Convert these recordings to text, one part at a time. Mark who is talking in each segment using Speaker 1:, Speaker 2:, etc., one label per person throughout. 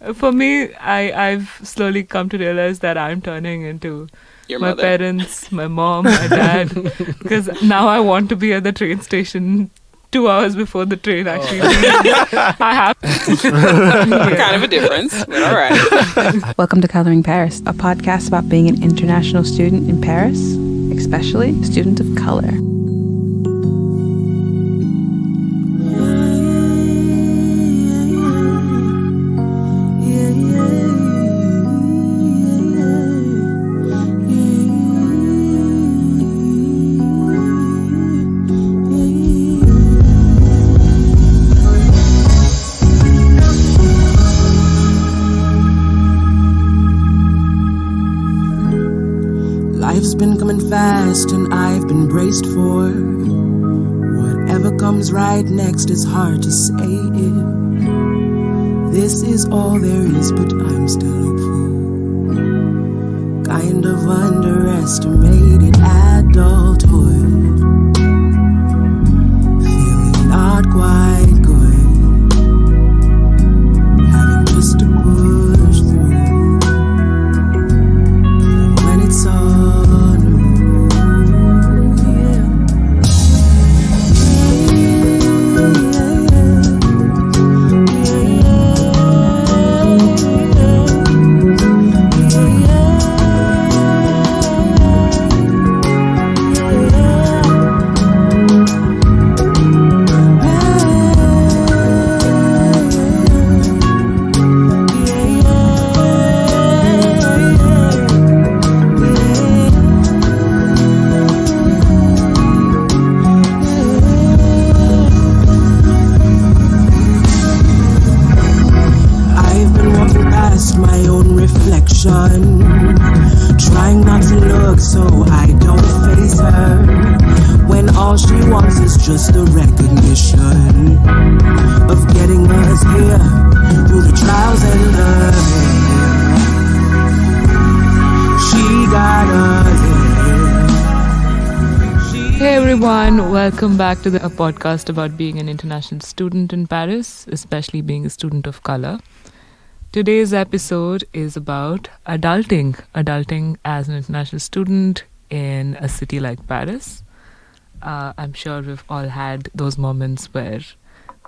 Speaker 1: For me, I've slowly come to realize that I'm turning into
Speaker 2: Your
Speaker 1: my
Speaker 2: mother.
Speaker 1: parents, my mom, my dad, because now I want to be at the train station 2 hours before the train actually leaves. I have
Speaker 2: Kind of a difference, but all right.
Speaker 3: Welcome to Coloring Paris, a podcast about being an international student in Paris, especially a student of color.
Speaker 4: Life's been coming fast and I've been braced for whatever comes right next. It's hard to say if this is all there is, but I'm still hopeful. Kind of underestimated adulthood, feeling not quite good, having just to push through when it's all trying not to look so I don't face her, when all she wants is just the recognition of getting us here through the trials and the she got us here.
Speaker 1: Hey everyone, welcome back to a podcast about being an international student in Paris, especially being a student of color. Today's episode is about adulting as an international student in a city like Paris. I'm sure we've all had those moments where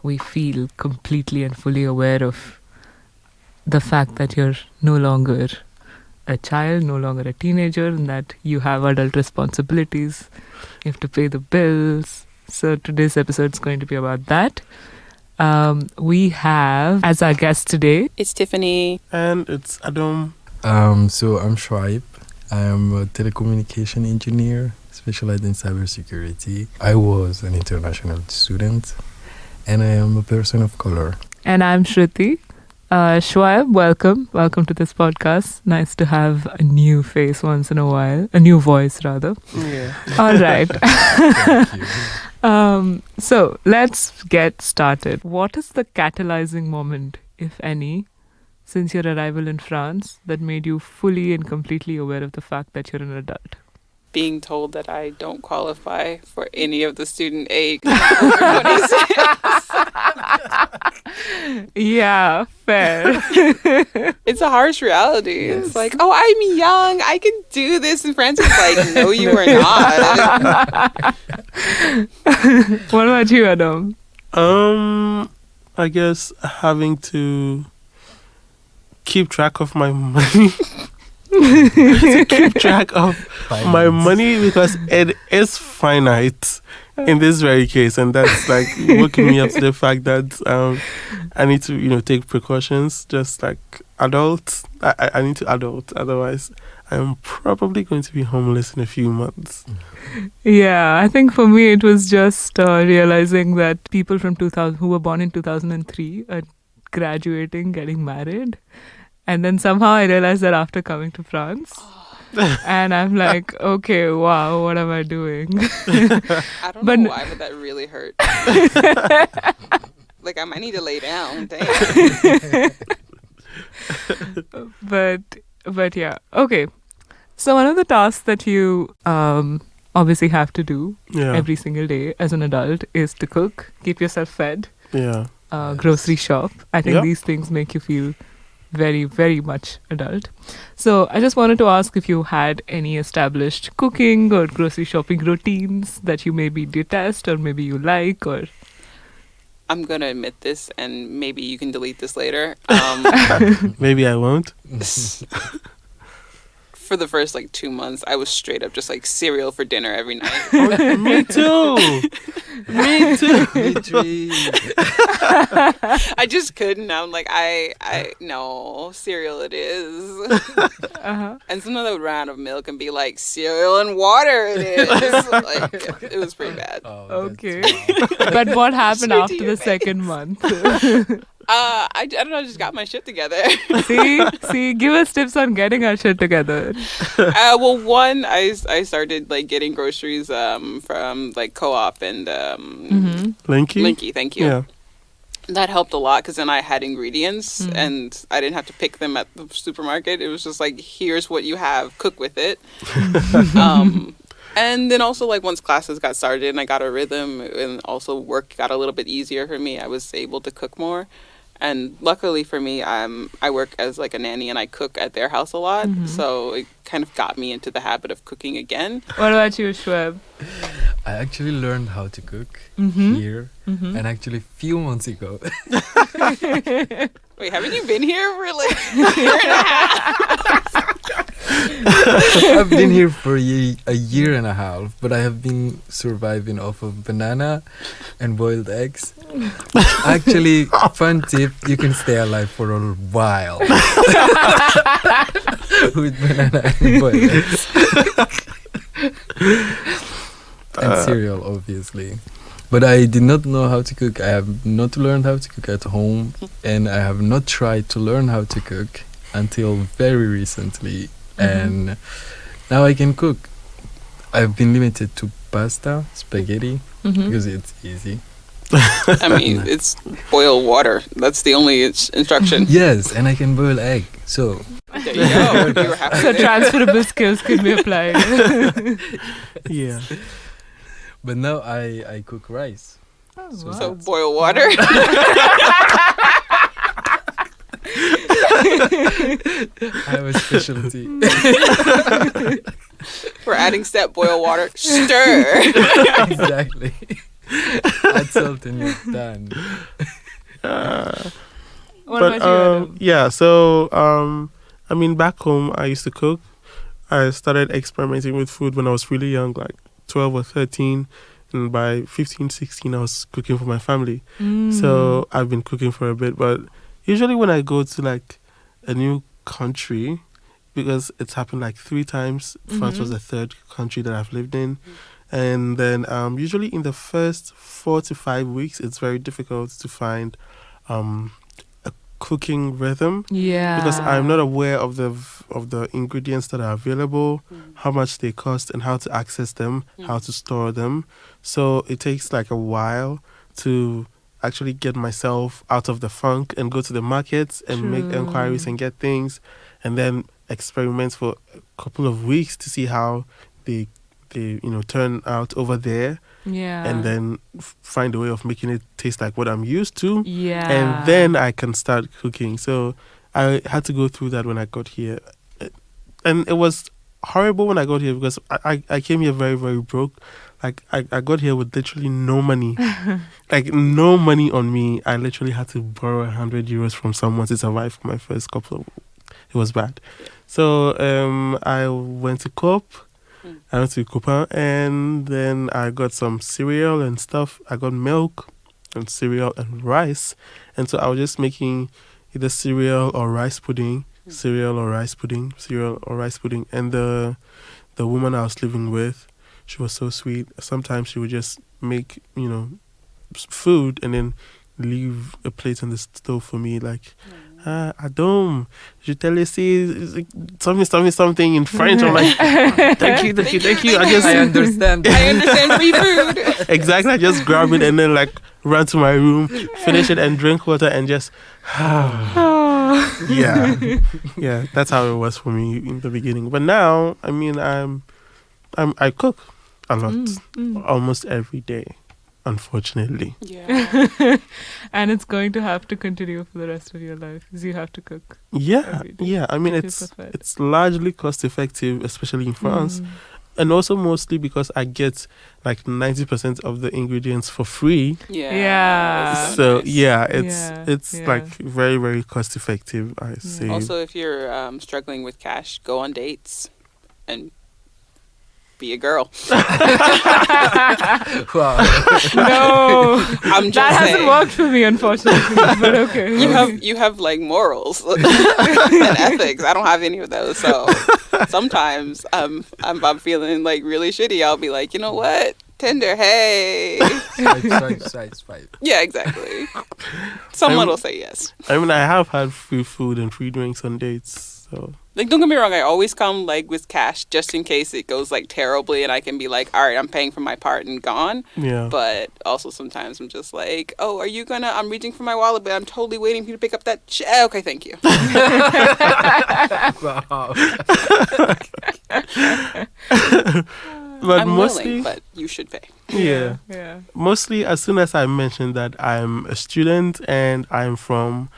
Speaker 1: we feel completely and fully aware of the fact that you're no longer a child, no longer a teenager, and that you have adult responsibilities. You have to pay the bills. So today's episode is going to be about that. We have as our guest today,
Speaker 2: It's Tiffany.
Speaker 5: And it's Adom.
Speaker 6: So I'm Choueb. I am a telecommunication engineer specialized in cybersecurity. I was an international student and I am a person of color.
Speaker 1: and I'm Sruthi. Choueb, welcome to this podcast. Nice to have a new face once in a while, a new voice rather.
Speaker 5: Yeah.
Speaker 1: All right.
Speaker 6: Thank you.
Speaker 1: So let's get started. What is the catalyzing moment, if any, since your arrival in France that made you fully and completely aware of the fact that you're an adult?
Speaker 2: Being told that I don't qualify for any of the student aid. 26.
Speaker 1: Yeah, fair.
Speaker 2: It's a harsh reality.
Speaker 1: Yes.
Speaker 2: It's like, oh, I'm young. I can do this. And France is like, no, you are not.
Speaker 1: What about you, Adom?
Speaker 5: I guess having to keep track of my money. To keep track of my money because it is finite in this very case, and that's like woken me up to the fact that I need to take precautions just like adults. I need to adult, otherwise I'm probably going to be homeless in a few months.
Speaker 1: Yeah, I think for me it was just realizing that people from 2000 who were born in 2003 are graduating, getting married. And then somehow I realized that after coming to France. And I'm like, okay, wow, what am I doing?
Speaker 2: I don't
Speaker 1: But
Speaker 2: know why, but that really hurt. Like, I might need to lay down. Damn.
Speaker 1: But yeah, okay. So one of the tasks that you obviously have to do every single day as an adult is to cook, keep yourself fed,
Speaker 5: Yeah.
Speaker 1: grocery shop. I think these things make you feel very, very much adult. So I just wanted to ask if you had any established cooking or grocery shopping routines that you maybe detest or maybe you like, or...
Speaker 2: I'm going to admit this, and maybe you can delete this later.
Speaker 5: Maybe I won't.
Speaker 2: For the first 2 months, I was straight up just cereal for dinner every night.
Speaker 5: Oh, me too. Me too.
Speaker 6: Me too.
Speaker 2: I just couldn't. I'm like, no, cereal it is. And sometimes I would run out of milk and be like, cereal and water it is. It was pretty bad.
Speaker 6: Oh,
Speaker 1: Okay. But what happened
Speaker 2: Straight to
Speaker 1: after
Speaker 2: your
Speaker 1: the second month?
Speaker 2: I don't know, I just got my shit together.
Speaker 1: See, give us tips on getting our shit together.
Speaker 2: Well, one, I started getting groceries from Co-op and Linky, thank you.
Speaker 5: Yeah.
Speaker 2: That helped a lot because then I had ingredients and I didn't have to pick them at the supermarket. It was just here's what you have, cook with it. And then also once classes got started and I got a rhythm and also work got a little bit easier for me, I was able to cook more. And luckily for me, I work as a nanny and I cook at their house a lot. So it kind of got me into the habit of cooking again.
Speaker 1: What about you, Choueb?
Speaker 6: I actually learned how to cook here, and actually a few months ago.
Speaker 2: Wait, haven't you been here for a year and a half?
Speaker 6: I've been here for a year and a half, but I have been surviving off of banana and boiled eggs. Actually, fun tip, you can stay alive for a while with banana and boiled eggs. And cereal, obviously. But I did not know how to cook. I have not learned how to cook at home, and I have not tried to learn how to cook until very recently. And now I can cook. I've been limited to pasta, spaghetti, because it's easy.
Speaker 2: I mean, it's boil water. That's the only instruction.
Speaker 6: Yes, and I can boil egg. So
Speaker 2: there you go. You were happy
Speaker 1: So
Speaker 2: there.
Speaker 1: transferable skills can be applied.
Speaker 5: Yeah.
Speaker 6: but now I cook rice.
Speaker 2: So boil water.
Speaker 6: I have a specialty.
Speaker 2: We're adding step, boil water, stir.
Speaker 6: Exactly. Add salt and you're done.
Speaker 1: What about you, Adam?
Speaker 5: yeah, so I mean, back home I used to cook. I started experimenting with food when I was really young, 12 or 13, and by 15, 16 I was cooking for my family. So I've been cooking for a bit, but usually when I go to a new country, because it's happened 3 times, France was the third country that I've lived in. And then usually in the first 4 to 5 weeks, it's very difficult to find a cooking rhythm.
Speaker 1: Yeah.
Speaker 5: Because I'm not aware of the ingredients that are available, how much they cost, and how to access them, how to store them. So it takes a while to actually get myself out of the funk and go to the markets and make inquiries and get things, and then experiment for a couple of weeks to see how they turn out over there.
Speaker 1: Yeah.
Speaker 5: And then find a way of making it taste like what I'm used to.
Speaker 1: Yeah.
Speaker 5: And then I can start cooking. So I had to go through that when I got here. And it was horrible when I got here because I came here very, very broke. I got here with literally no money. No money on me. I literally had to borrow 100 euros from someone to survive for my first couple of... It was bad. So I went to Coop. I went to Coupon, and then I got some cereal and stuff. I got milk and cereal and rice. And so I was just making either cereal or rice pudding, cereal or rice pudding, cereal or rice pudding. And the woman I was living with, she was so sweet. Sometimes she would just make, food and then leave a plate on the stove for me, Adom, je te laisse something in French. I'm like, thank you.
Speaker 6: I understand.
Speaker 2: I understand free food.
Speaker 5: Exactly. I just grab it and then run to my room, finish it and drink water and just yeah. That's how it was for me in the beginning. But now, I mean, I cook a lot, almost every day. unfortunately.
Speaker 2: Yeah.
Speaker 1: And it's going to have to continue for the rest of your life because you have to cook.
Speaker 5: Yeah,
Speaker 1: Every day.
Speaker 5: yeah. I mean,
Speaker 1: Keep
Speaker 5: it's
Speaker 1: yourself fed.
Speaker 5: it's largely cost effective, especially in France,
Speaker 1: Mm.
Speaker 5: and also mostly because I get like 90% of the ingredients for free.
Speaker 2: Yeah.
Speaker 1: Yeah.
Speaker 2: That's
Speaker 5: So
Speaker 2: nice.
Speaker 5: yeah,
Speaker 1: Yeah,
Speaker 5: it's
Speaker 1: yeah.
Speaker 5: like very, very cost effective. I say.
Speaker 2: Also, if you're struggling with cash, go on dates and be a girl.
Speaker 6: Wow.
Speaker 1: No,
Speaker 2: I'm just
Speaker 1: that hasn't
Speaker 2: saying.
Speaker 1: worked for me, unfortunately. But okay.
Speaker 2: You have like morals and ethics. I don't have any of those. So sometimes I'm feeling like really shitty. I'll be like, you know what? Tinder, hey.
Speaker 6: Swipe.
Speaker 2: Yeah, exactly. Someone
Speaker 5: I'm-
Speaker 2: will say yes.
Speaker 5: I mean, I have had free food and free drinks on dates. So
Speaker 2: Like, don't get me wrong. I always come like with cash just in case it goes like terribly, and I can be like, all right, I'm paying for my part and gone.
Speaker 5: yeah.
Speaker 2: But also sometimes I'm just like, oh, are you gonna? I'm reaching for my wallet, but I'm totally waiting for you to pick up that. Okay, thank you.
Speaker 6: Wow.
Speaker 5: But
Speaker 2: I'm
Speaker 5: mostly,
Speaker 2: willing, but you should pay.
Speaker 5: yeah.
Speaker 1: Yeah.
Speaker 5: Mostly, as soon as I mentioned that I'm a student and I'm from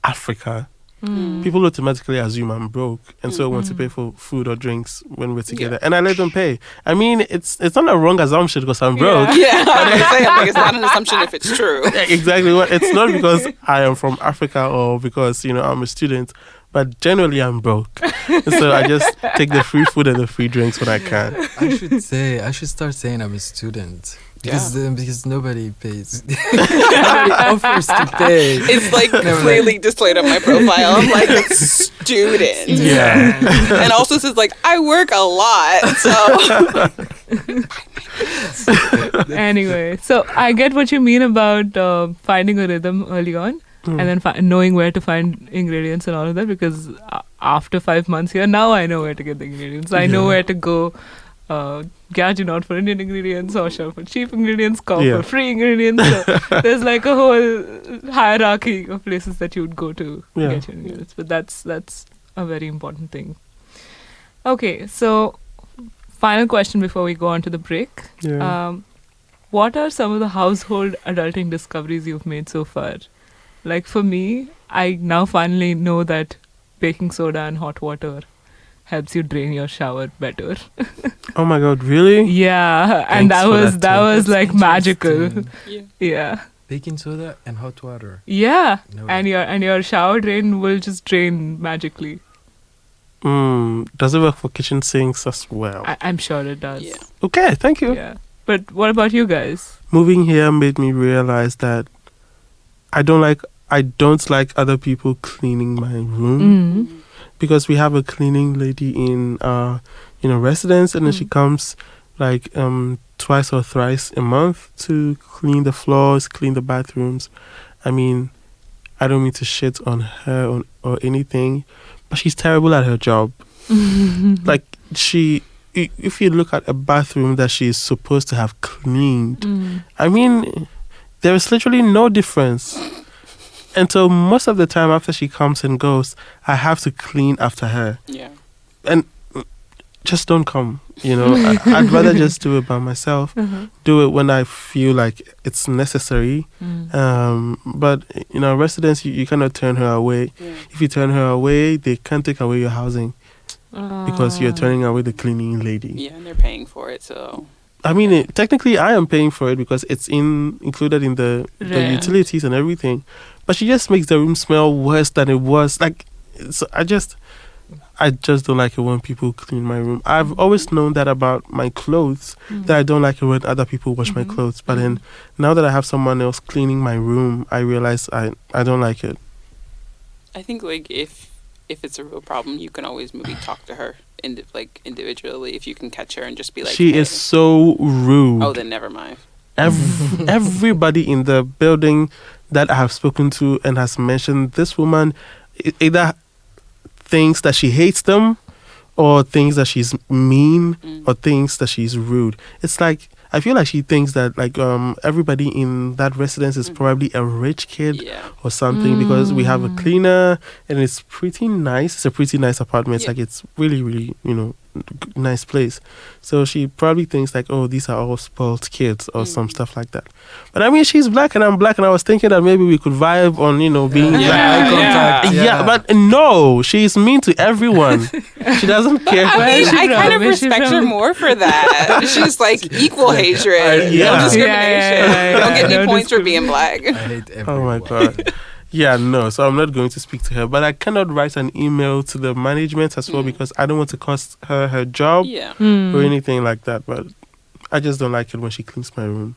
Speaker 5: Africa,
Speaker 1: Mm.
Speaker 5: people automatically assume I'm broke, and so want to pay for food or drinks when we're together, and I let them pay. I mean, it's not a wrong assumption because I'm broke.
Speaker 2: Yeah, I'm gonna say, I'm like, it's not an assumption if it's true.
Speaker 5: Yeah, exactly. Well, it's not because I am from Africa or because I'm a student, but generally I'm broke, and so I just take the free food and the free drinks when I can.
Speaker 6: I should start saying I'm a student. Because nobody pays. Nobody offers to pay.
Speaker 2: It's like
Speaker 6: Never
Speaker 2: clearly displayed on my profile. I'm like a student.
Speaker 5: Yeah.
Speaker 2: And also says like I work a lot. So
Speaker 1: Anyway, so I get what you mean about finding a rhythm early on and then knowing where to find ingredients and all of that, because after 5 months here, now I know where to get the ingredients. I know
Speaker 5: Yeah.
Speaker 1: where to go. Gajin out for Indian ingredients, or shop for cheap ingredients, call
Speaker 5: Yeah.
Speaker 1: for free ingredients. So there's like a whole hierarchy of places that you would go to
Speaker 5: Yeah.
Speaker 1: get your ingredients. But that's a very important thing. Okay, so final question before we go on to the break.
Speaker 5: Yeah.
Speaker 1: What are some of the household adulting discoveries you've made so far? Like for me, I now finally know that baking soda and hot water helps you drain your shower better.
Speaker 5: Oh my God, really?
Speaker 1: Yeah, and
Speaker 5: Thanks
Speaker 1: that
Speaker 5: for
Speaker 1: was
Speaker 5: that
Speaker 1: that
Speaker 5: tip.
Speaker 1: was like magical.
Speaker 6: Interesting.
Speaker 1: Yeah.
Speaker 6: Baking soda and hot water.
Speaker 1: Yeah.
Speaker 6: No
Speaker 1: And your shower drain will just drain magically.
Speaker 5: Does it work for kitchen sinks as well?
Speaker 1: I'm sure it does.
Speaker 2: yeah.
Speaker 5: Okay, thank you.
Speaker 1: Yeah. But what about you guys?
Speaker 5: Moving here made me realize that I don't like other people cleaning my room. Because we have a cleaning lady in residence, and then she comes like twice or thrice a month to clean the floors, clean the bathrooms. I mean, I don't mean to shit on her or anything, but she's terrible at her job. Like if you look at a bathroom that she is supposed to have cleaned, I mean, there is literally no difference. And so most of the time after she comes and goes, I have to clean after her.
Speaker 2: Yeah.
Speaker 5: And just don't come, I'd rather just do it by myself. Do it when I feel like it's necessary. But, residents, you cannot turn her away.
Speaker 2: Yeah.
Speaker 5: If you turn her away, they can't take away your housing because you're turning away the cleaning lady.
Speaker 2: Yeah, and they're paying for it, so
Speaker 5: I mean, technically, I am paying for it because it's included in the
Speaker 1: Rent.
Speaker 5: utilities and everything. But she just makes the room smell worse than it was. Like, so I just don't like it when people clean my room. I've always known that about my clothes, that I don't like it when other people wash my clothes. But then, now that I have someone else cleaning my room, I realize I don't like it.
Speaker 2: I think like if it's a real problem, you can always maybe talk to her individually if you can catch her and just be like,
Speaker 5: She
Speaker 2: hey.
Speaker 5: is so rude.
Speaker 2: Oh, then never mind.
Speaker 5: Everybody in the building that I have spoken to and has mentioned this woman either thinks that she hates them or thinks that she's mean or thinks that she's rude. It's like, I feel like she thinks that like everybody in that residence is probably a rich kid
Speaker 2: Yeah.
Speaker 5: or something because we have a cleaner and it's pretty nice. It's a pretty nice apartment. It's
Speaker 2: Yeah.
Speaker 5: like it's really, really, nice place. So she probably thinks like, oh, these are all spoiled kids or some stuff like that. But I mean, she's black and I'm black, and I was thinking that maybe we could vibe on, being black.
Speaker 6: Eye contact.
Speaker 5: Yeah, but no, she's mean to everyone. She doesn't care.
Speaker 2: I kind of respect her more for that. She's like equal hatred,
Speaker 5: Yeah.
Speaker 2: no discrimination.
Speaker 1: Yeah.
Speaker 2: Don't get any
Speaker 1: No
Speaker 2: points for being black.
Speaker 6: I hate everyone.
Speaker 5: Oh my God. Yeah, no. So I'm not going to speak to her, but I cannot write an email to the management as well because I don't want to cost her job
Speaker 2: Yeah.
Speaker 5: or anything like that. But I just don't like it when she cleans my room.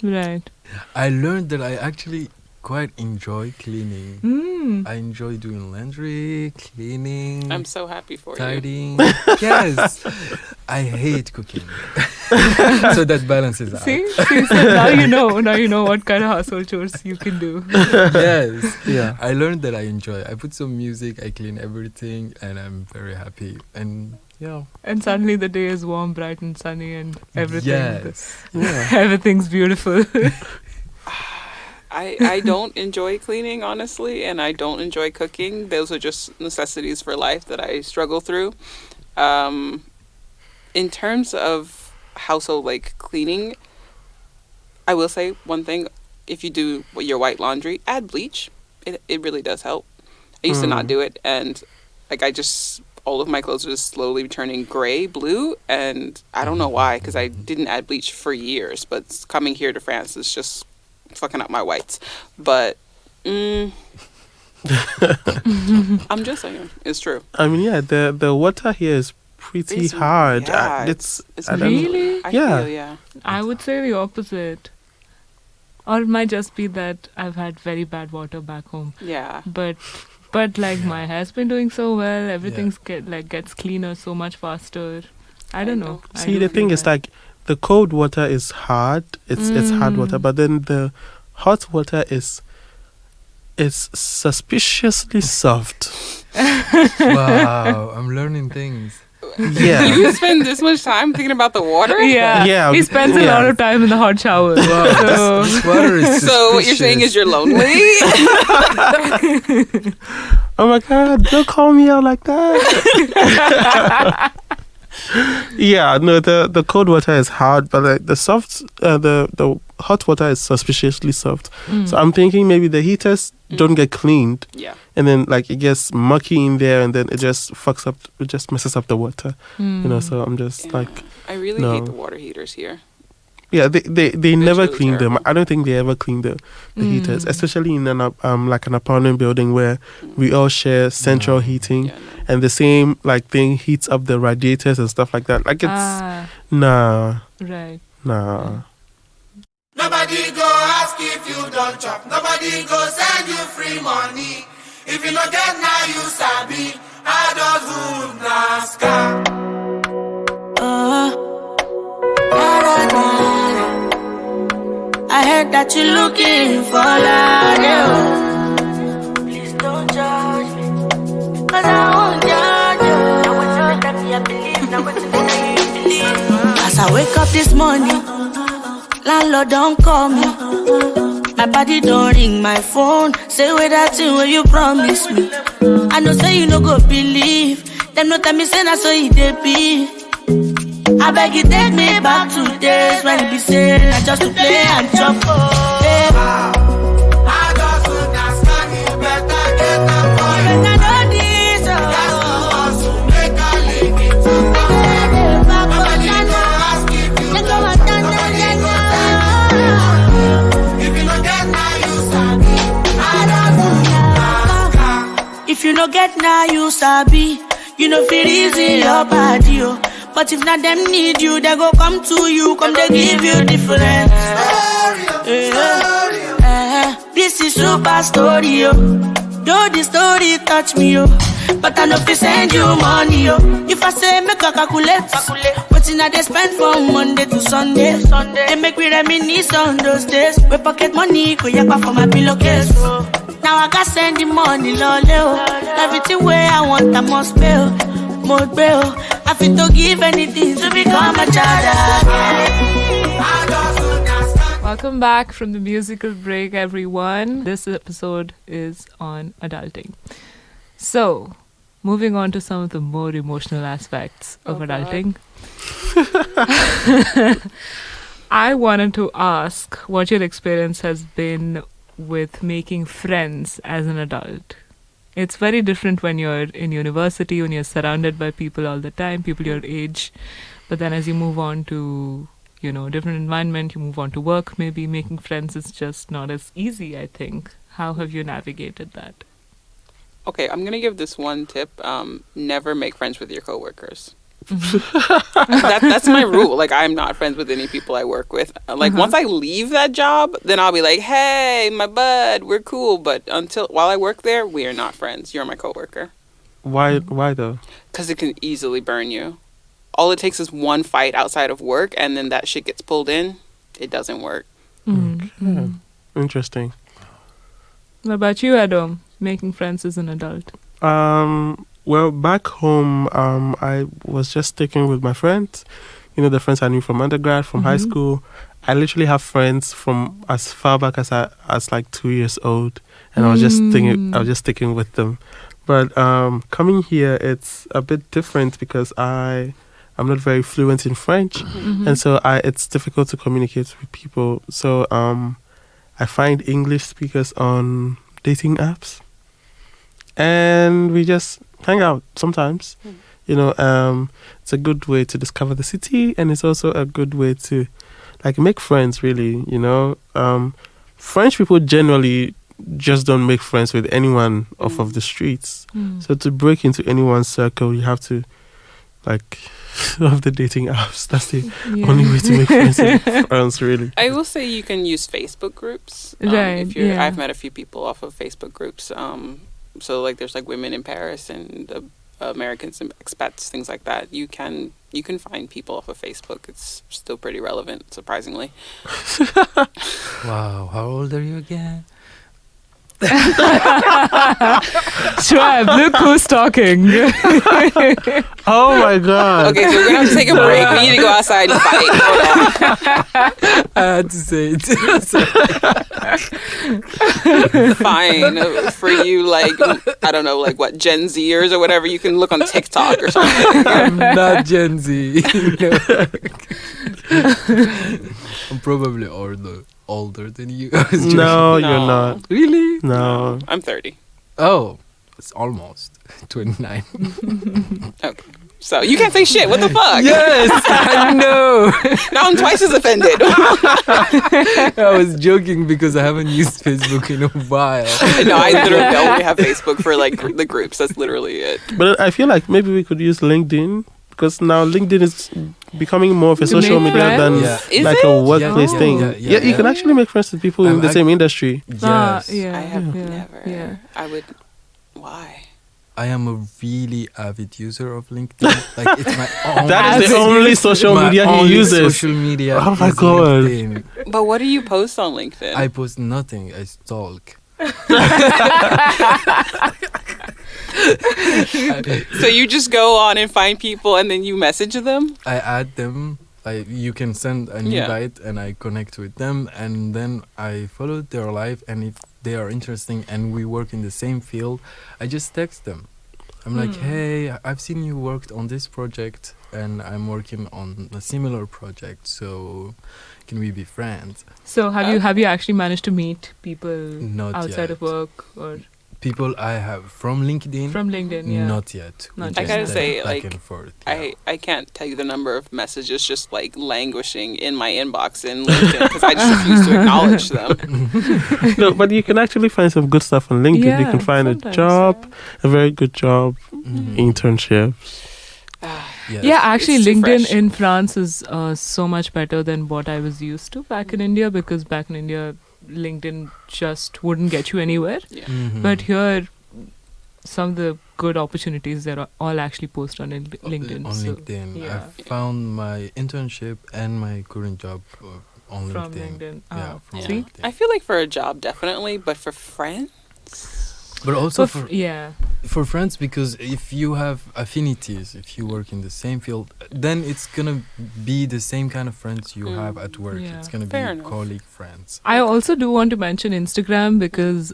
Speaker 1: Right.
Speaker 6: I learned that I actually quite enjoy cleaning.
Speaker 1: Mm.
Speaker 6: I enjoy doing laundry, cleaning,
Speaker 2: I'm so happy for you.
Speaker 6: tidying. Yes. I hate cooking. So that balances out.
Speaker 1: See, so now you know what kind of household chores you can do.
Speaker 6: Yes.
Speaker 5: Yeah.
Speaker 6: I learned that I enjoy. I put some music, I clean everything, and I'm very happy. And yeah.
Speaker 1: And suddenly the day is warm, bright, and sunny, and everything.
Speaker 6: Yes.
Speaker 5: Yeah.
Speaker 1: Everything's beautiful.
Speaker 2: I don't enjoy cleaning, honestly, and I don't enjoy cooking. Those are just necessities for life that I struggle through. In terms of household like cleaning, I will say one thing: if you do your white laundry, add bleach. It really does help. I used to not do it, and like all of my clothes are just slowly turning gray, blue, and I don't know why, because I didn't add bleach for years. But coming here to France is just fucking up my whites. But I'm just saying, it's true.
Speaker 5: I mean, yeah, the water here is pretty
Speaker 2: It's-
Speaker 5: hard.
Speaker 2: yeah,
Speaker 5: It's
Speaker 2: it's
Speaker 5: I don't know.
Speaker 1: Really?
Speaker 2: I
Speaker 5: Yeah.
Speaker 2: feel, yeah.
Speaker 1: I would say the opposite. Or it might just be that I've had very bad water back home.
Speaker 2: Yeah.
Speaker 1: But like my hair's been doing so well, everything's gets cleaner so much faster. I don't know. I
Speaker 5: See,
Speaker 1: do
Speaker 5: the
Speaker 1: feel
Speaker 5: thing is
Speaker 1: that.
Speaker 5: like the cold water is hard. It's hard water, but then the hot water is suspiciously soft.
Speaker 6: Wow. I'm learning things.
Speaker 5: Yeah.
Speaker 2: You spend this much time thinking about the water?
Speaker 1: Yeah,
Speaker 5: Yeah,
Speaker 1: he spends a
Speaker 5: yeah.
Speaker 1: lot of time in the hot shower. So
Speaker 6: This water is
Speaker 2: So what you're saying is you're lonely?
Speaker 5: Oh my God! Don't call me out like that. Yeah, no, the cold water is hard, but like the soft, the hot water is suspiciously soft. So I'm thinking maybe the heaters don't get cleaned,
Speaker 2: Yeah.
Speaker 5: and then like it gets mucky in there, and then it just fucks up, it just messes up the water. So I'm just
Speaker 2: Yeah.
Speaker 5: like,
Speaker 2: I really
Speaker 5: no.
Speaker 2: hate the water heaters here.
Speaker 5: yeah, they never
Speaker 2: really
Speaker 5: clean them.
Speaker 2: terrible.
Speaker 5: I don't think they ever clean the heaters, especially in an like an apartment building where we all share central heating,
Speaker 2: Yeah, no.
Speaker 5: and the same like thing heats up the radiators and stuff like that. Like it's nah.
Speaker 1: right.
Speaker 7: Nobody go ask if you don't chop. Nobody go send you free money. If you no get now, you sabi. Adulthood na scam.
Speaker 8: I heard that you're looking for Lade. Please don't judge me, 'cause I won't judge you. Now what's up that me I believe, now what's up that you believe. As I wake up this morning, landlord don't call me. My body don't ring my phone. Say where that thing where you promise me. I know say you no go believe. Them no tell me say na so it dey be. I beg you take me back to days when it be saying I just to play and chop.
Speaker 7: Adulthood na scam. You better get up for it.
Speaker 8: Better know this.
Speaker 7: That's the hustle. Make a living to come. Nobody go ask if you don't chop. Nobody go send you free money. If you no get now, you sabi. Adulthood na scam.
Speaker 8: If you no get now, you sabi. You know feel easy your body, oh. But if not them need you, they go come to you, come they give you different. This is super story, yo. Though the story touch me, yo. But I know if send you money, yo. If I say make a calculate. What's in they spend from Monday to Sunday. They make me reminisce on those days. We pocket money, go yakpa for my pillowcase. Now I got send the money, loleo. Everything where I want, I must pay. Mode bail. I fit to give anything to become a child.
Speaker 1: Welcome back from the musical break, everyone. This episode is on adulting. So, moving on to some of the more emotional aspects of
Speaker 2: God.
Speaker 1: adulting. I wanted to ask what your experience has been with making friends as an adult. It's very different when you're in university, when you're surrounded by people all the time, people your age. But then as you move on to, different environment, you move on to work, maybe making friends is just not as easy, I think. How have you navigated that?
Speaker 2: Okay, I'm going to give this one tip. Never make friends with your coworkers. That's my rule. Like, I'm not friends with any people I work with. Like, once I leave that job, then I'll be like, hey, my bud, we're cool. But while I work there, we are not friends. You're my coworker.
Speaker 5: Why though?
Speaker 2: Because it can easily burn you. All it takes is one fight outside of work, and then that shit gets pulled in. It doesn't work.
Speaker 5: Okay. Interesting.
Speaker 1: What about you, Adom? Making friends as an adult?
Speaker 5: Well, back home, I was just sticking with my friends. The friends I knew from undergrad, from high school. I literally have friends from as far back as like 2 years old, and I was just sticking with them. But coming here, it's a bit different because I'm not very fluent in French, and so it's difficult to communicate with people. So I find English speakers on dating apps, and we just hang out sometimes. It's a good way to discover the city, and it's also a good way to make friends, really. French people generally just don't make friends with anyone off of the streets. So to break into anyone's circle, you have to of the dating apps. That's the only way to make friends in France, really.
Speaker 2: I will say you can use Facebook groups.
Speaker 1: Right.
Speaker 2: I've met a few people off of Facebook groups. So there's women in Paris and Americans and expats, things like that. You can find people off of Facebook. It's still pretty relevant, surprisingly.
Speaker 6: Wow, how old are you again?
Speaker 1: Choueb, look who's talking.
Speaker 5: Oh my god.
Speaker 2: Okay, so we're gonna have to take a break. We need to go outside and fight.
Speaker 6: I had to say it.
Speaker 2: Fine. For you, I don't know, what, Gen Zers or whatever, you can look on TikTok or something.
Speaker 6: I'm not Gen Z. I'm probably older than you.
Speaker 5: No, you're not.
Speaker 6: Really?
Speaker 5: No.
Speaker 2: I'm 30.
Speaker 6: Oh, it's almost 29.
Speaker 2: Okay. So you can't say shit. What the fuck?
Speaker 6: Yes, I know.
Speaker 2: Now I'm twice as offended.
Speaker 6: I was joking because I haven't used Facebook in a while.
Speaker 2: No, I literally only have Facebook for the groups. That's literally it.
Speaker 5: But I feel like maybe we could use LinkedIn, because now LinkedIn is becoming more of a social media than a workplace thing. Yeah, you can actually make friends with people in the same industry.
Speaker 6: Yes.
Speaker 2: I have never.
Speaker 1: Yeah.
Speaker 2: I would. Why?
Speaker 6: I am a really avid user of LinkedIn. It's my own.
Speaker 5: That is the only social media he uses.
Speaker 6: Social media.
Speaker 5: Oh my god.
Speaker 6: LinkedIn.
Speaker 2: But what do you post on LinkedIn?
Speaker 6: I post nothing. I stalk.
Speaker 2: So you just go on and find people and then you message them?
Speaker 6: I add them. You can send an invite and I connect with them, and then I follow their life, and if they are interesting and we work in the same field, I just text them. I'm like, hey, I've seen you worked on this project and I'm working on a similar project, so can we be friends?
Speaker 1: So have you actually managed to meet people
Speaker 6: Not
Speaker 1: outside
Speaker 6: yet.
Speaker 1: of work or
Speaker 6: People I have from LinkedIn?
Speaker 1: from LinkedIn? Yeah.
Speaker 6: Not yet.
Speaker 1: Not
Speaker 6: We
Speaker 1: yet.
Speaker 2: I gotta
Speaker 6: just
Speaker 2: say,
Speaker 6: back and forth.
Speaker 2: I can't tell you the number of messages just languishing in my inbox in LinkedIn because I just refuse to acknowledge them.
Speaker 5: No, but you can actually find some good stuff on LinkedIn. You can find a
Speaker 1: sometimes,
Speaker 5: job, a very good job, internships.
Speaker 6: Yes.
Speaker 1: Yeah, actually,
Speaker 2: It's too
Speaker 1: LinkedIn
Speaker 2: fresh.
Speaker 1: in France is so much better than what I was used to back in India, because back in India, LinkedIn just wouldn't get you anywhere.
Speaker 2: Yeah.
Speaker 6: Mhm.
Speaker 1: But here, some of the good opportunities that are all actually posted on LinkedIn.
Speaker 6: On
Speaker 1: so,
Speaker 6: LinkedIn.
Speaker 1: yeah.
Speaker 6: I found my internship and my current job on
Speaker 1: From
Speaker 6: LinkedIn.
Speaker 1: LinkedIn.
Speaker 6: Yeah,
Speaker 1: Ah,
Speaker 6: from
Speaker 1: see?
Speaker 6: LinkedIn.
Speaker 2: I feel like for a job, definitely, but for friends?
Speaker 6: But also
Speaker 1: So
Speaker 6: for for friends, because if you have affinities, if you work in the same field, then it's gonna be the same kind of friends you have at work.
Speaker 1: Yeah.
Speaker 6: It's gonna
Speaker 2: Fair
Speaker 6: be
Speaker 2: enough.
Speaker 6: colleague friends.
Speaker 1: I also do want to mention Instagram, because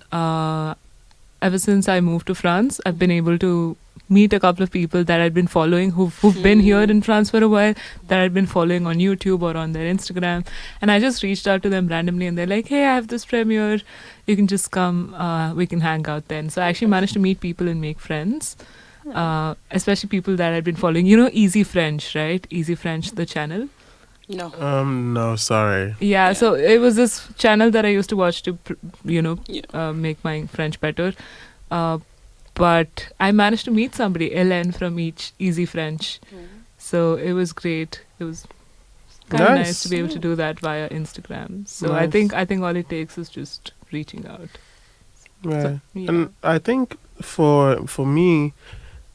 Speaker 1: ever since I moved to France, I've been able to meet a couple of people that I'd been following who've been here in France for a while, that I'd been following on YouTube or on their Instagram. And I just reached out to them randomly and they're like, hey, I have this premiere. You can just come. We can hang out then. So I actually managed to meet people and make friends, especially people that I'd been following. You know Easy French, right? Easy French, the channel.
Speaker 2: No.
Speaker 5: No, sorry.
Speaker 1: Yeah, so it was this channel that I used to watch to, make my French better. But I managed to meet somebody, Hélène from Easy French. So it was great. It was kind of nice to be able to do that via Instagram. So I think all it takes is just reaching out.
Speaker 5: Right.
Speaker 1: So, yeah.
Speaker 5: And I think for me,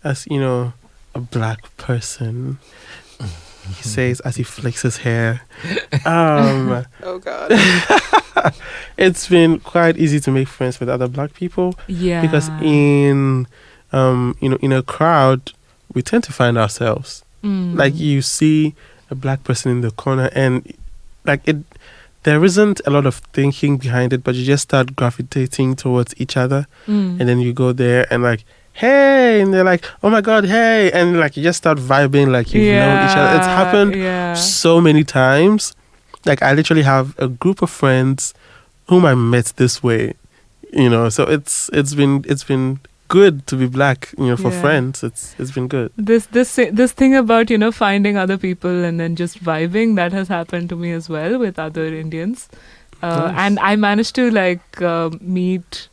Speaker 5: as a black person, he says as he flicks his hair.
Speaker 2: Oh God.
Speaker 5: It's been quite easy to make friends with other black people.
Speaker 1: Yeah.
Speaker 5: Because in in a crowd, we tend to find ourselves. Like you see a black person in the corner, and there isn't a lot of thinking behind it, but you just start gravitating towards each other, and then you go there and like, hey, and they're like, oh my God, hey, and like you just start vibing like you've known each other. It's happened so many times. Like I literally have a group of friends whom I met this way, So it's been good to be black, for friends. It's been good.
Speaker 1: This thing about finding other people and then just vibing, that has happened to me as well with other Indians, and I managed to meet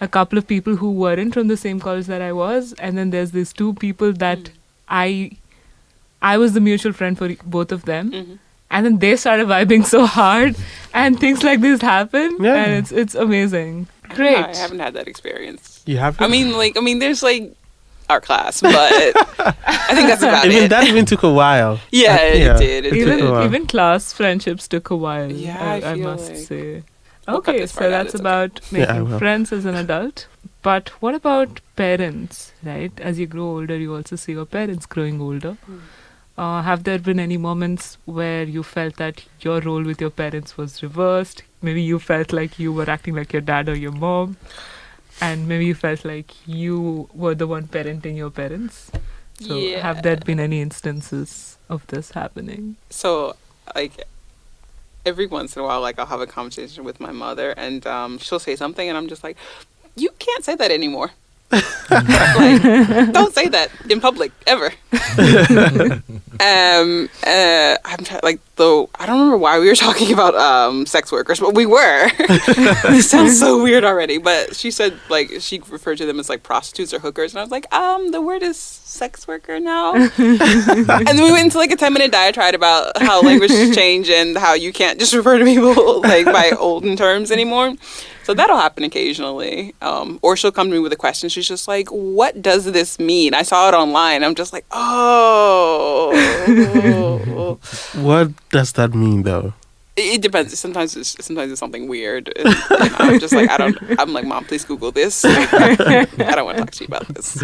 Speaker 1: a couple of people who weren't from the same college that I was, and then there's these two people that I was the mutual friend for both of them, and then they started vibing so hard, and things like this happen, and it's amazing. Great.
Speaker 2: I haven't had that experience.
Speaker 5: You have?
Speaker 2: I mean, there's art class, but I think that's about it.
Speaker 5: That even took a while.
Speaker 2: Yeah, it did.
Speaker 1: Even class friendships took a while.
Speaker 2: Yeah, I
Speaker 1: must say.
Speaker 2: We'll cut
Speaker 1: Okay,
Speaker 2: this
Speaker 1: so
Speaker 2: part out,
Speaker 1: that's
Speaker 2: it's
Speaker 1: about making
Speaker 5: will.
Speaker 1: friends as an adult. But what about parents, right? As you grow older, you also see your parents growing older. Have there been any moments where you felt that your role with your parents was reversed? Maybe you felt like you were acting like your dad or your mom, and maybe you felt like you were the one parenting your parents. So have there been any instances of this happening?
Speaker 2: So, every once in a while, I'll have a conversation with my mother, and she'll say something, and I'm just like, you can't say that anymore. Don't say that in public ever. I'm trying, though I don't remember why we were talking about sex workers, but we were. It sounds so weird already. But she said she referred to them as prostitutes or hookers, and I was like, the word is sex worker now. And then we went into a 10-minute diatribe about how language change and how you can't just refer to people by olden terms anymore. So that'll happen occasionally. Or she'll come to me with a question. She's just like, what does this mean? I saw it online. I'm just like, oh.
Speaker 5: What does that mean, though?
Speaker 2: It depends. Sometimes it's something weird. And I'm just like, I'm like, Mom, please Google this. I don't want to talk to you about this.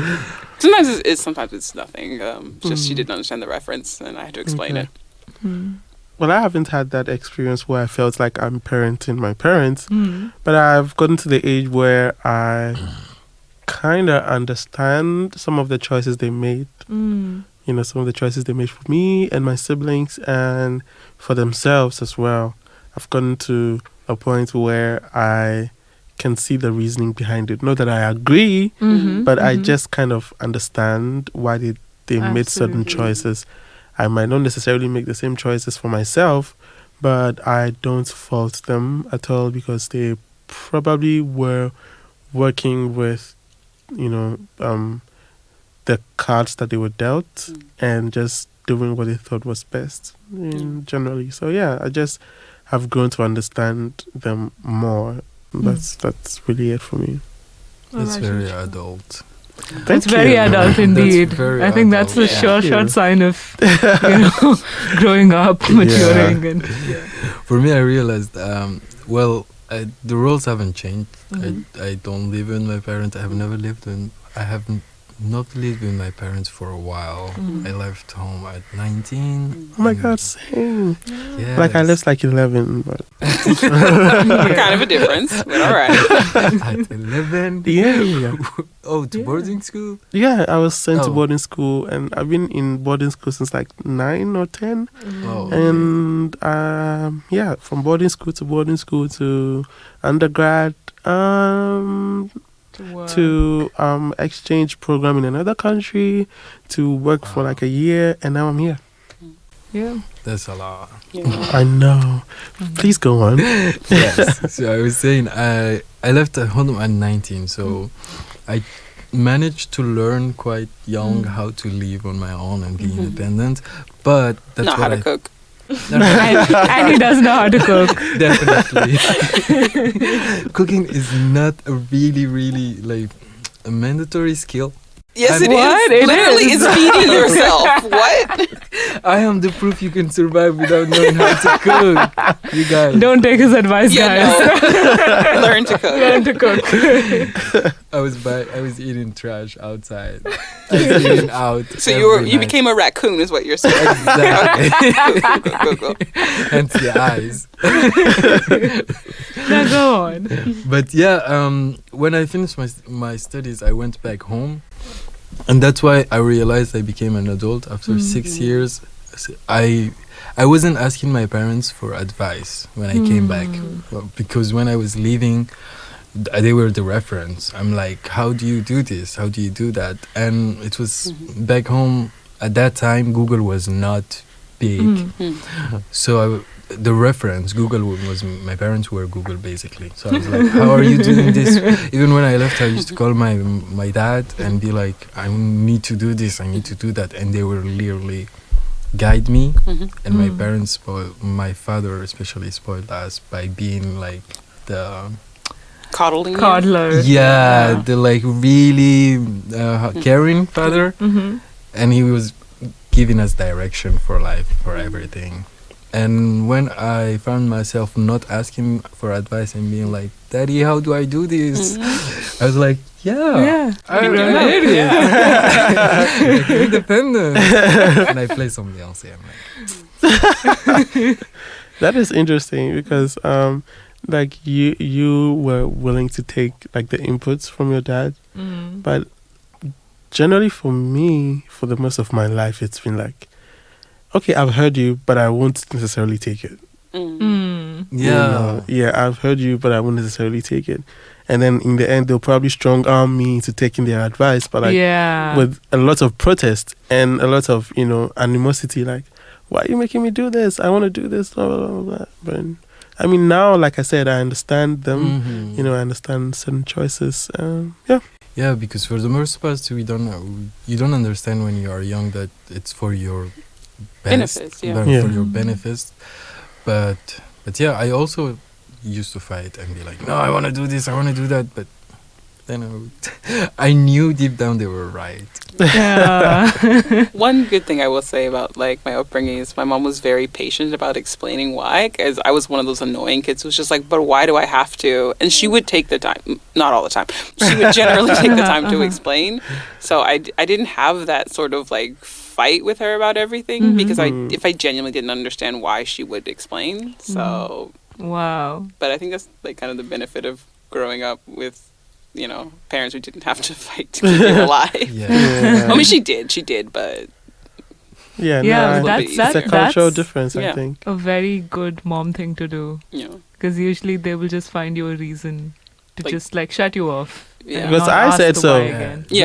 Speaker 2: Sometimes it's nothing. Just she didn't understand the reference and I had to explain it.
Speaker 5: Well, I haven't had that experience where I felt like I'm parenting my parents, but I've gotten to the age where I kind of understand some of the choices they made. Some of the choices they made for me and my siblings and for themselves as well. I've gotten to a point where I can see the reasoning behind it. Not that I agree, but I just kind of understand why they made certain choices. I might not necessarily make the same choices for myself, but I don't fault them at all because they probably were working with, the cards that they were dealt and just doing what they thought was best generally. So I just have grown to understand them more. That's really it for me.
Speaker 6: It's very adult.
Speaker 1: It's very adult indeed. I think that's the short sign of growing up, maturing. And
Speaker 6: For me, I realized, the roles haven't changed. I don't live with my parents. I have never lived with. I have not lived with my parents for a while. I left home at 19.
Speaker 5: Oh my God, same.
Speaker 6: Yeah.
Speaker 5: Like I left like 11, but
Speaker 2: Kind of a difference, but all right.
Speaker 6: At 11.
Speaker 5: yeah.
Speaker 6: Oh, to boarding school?
Speaker 5: Yeah, I was sent to
Speaker 6: Oh.
Speaker 5: boarding school, and I've been in boarding school since like 9 or 10.
Speaker 6: Oh.
Speaker 5: And yeah, from boarding school to undergrad, to exchange program in another country, to work for like a year, and now I'm here.
Speaker 1: Yeah.
Speaker 6: That's a lot.
Speaker 5: I know. Please go on.
Speaker 6: Yes. So I was saying, I left home at 19, so I managed to learn quite young how to live on my own and be independent. But that's
Speaker 2: Not
Speaker 6: what
Speaker 2: how to cook.
Speaker 1: And he does know how to cook.
Speaker 6: Definitely. Cooking is not a really like a mandatory skill.
Speaker 2: Yes, it
Speaker 1: What?
Speaker 2: is.
Speaker 1: It
Speaker 2: Literally,
Speaker 1: is.
Speaker 2: it's feeding yourself. What?
Speaker 6: I am the proof you can survive without knowing how to cook. You guys.
Speaker 1: Don't take his advice, guys.
Speaker 2: No. Learn to cook.
Speaker 1: Learn to cook.
Speaker 6: I was eating trash outside. I was eating out.
Speaker 2: So
Speaker 6: every
Speaker 2: you
Speaker 6: night.
Speaker 2: became a raccoon, is what you're saying.
Speaker 6: Exactly.
Speaker 2: Go.
Speaker 6: Hence the eyes.
Speaker 1: Now go on.
Speaker 6: But yeah, when I finished my studies, I went back home, and that's why I realized I became an adult after 6 years. I wasn't asking my parents for advice when I came back, because when I was leaving, they were the reference. I'm like, how do you do this? How do you do that? And it was back home at that time. Google was not big, so the reference Google was my parents were Google basically. So I was like, how are you doing this? Even when I left, I used to call my dad and be like, I need to do this, I need to do that, and they were literally guide me. And my parents my father especially spoiled us by being like the
Speaker 2: Coddling you?
Speaker 1: Toddler.
Speaker 6: the like really caring father, and he was giving us direction for life, for everything. And when I found myself not asking for advice and being like, Daddy, how do I do this? I was like, I'm independent. And I play some Beyonce. I'm like,
Speaker 5: That is interesting because like you were willing to take like the inputs from your dad, but generally for me, for the most of my life, it's been like, okay, I've heard you, but I won't necessarily take it. Yeah, I've heard you, but I won't necessarily take it. And then in the end, they'll probably strong arm me to taking their advice, but like with a lot of protest and a lot of animosity, like, why are you making me do this? I want to do this, blah, blah, blah, blah. But I mean, now, like I said, I understand them. I understand certain choices.
Speaker 6: Yeah, because for the most part, you don't understand when you are young that it's for your
Speaker 2: benefits,
Speaker 6: for your benefits. But yeah, I also used to fight and be like, no, I want to do this, I want to do that, but then I knew deep down they were right.
Speaker 2: One good thing I will say about like my upbringing is my mom was very patient about explaining why, because I was one of those annoying kids who was just like, but why do I have to? And she would take the time, not all the time, she would generally take the time to explain. So I didn't have that sort of like fight with her about everything, because if I genuinely didn't understand why, she would explain. So
Speaker 1: wow.
Speaker 2: But I think that's like kind of the benefit of growing up with parents who didn't have to fight to keep you alive. I mean, she did, but
Speaker 1: that's
Speaker 5: a cultural difference, I think.
Speaker 1: A very good mom thing to do. Because usually they will just find you a reason to just like shut you off.
Speaker 2: Yeah.
Speaker 5: Because I said so.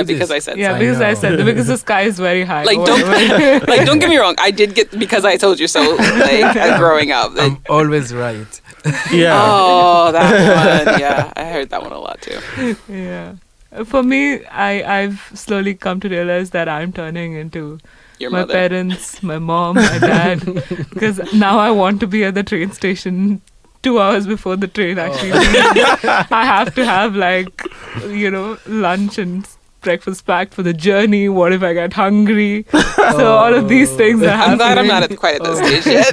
Speaker 2: Because I said so.
Speaker 1: Yeah, because I said because the sky is very high.
Speaker 2: Like don't get me wrong, I did get because I told you so. Like growing up,
Speaker 6: I'm always right.
Speaker 5: Yeah.
Speaker 2: Oh, that one. Yeah, I heard that one a lot too.
Speaker 1: Yeah. For me, I've slowly come to realize that I'm turning into
Speaker 2: your
Speaker 1: my
Speaker 2: mother.
Speaker 1: Parents, my mom, my dad, because now I want to be at the train station 2 hours before the train actually leaves. I have to have like lunch and breakfast packed for the journey? What if I get hungry? So all of these things are
Speaker 2: I'm
Speaker 1: happening.
Speaker 2: glad I'm not quite at this stage yet.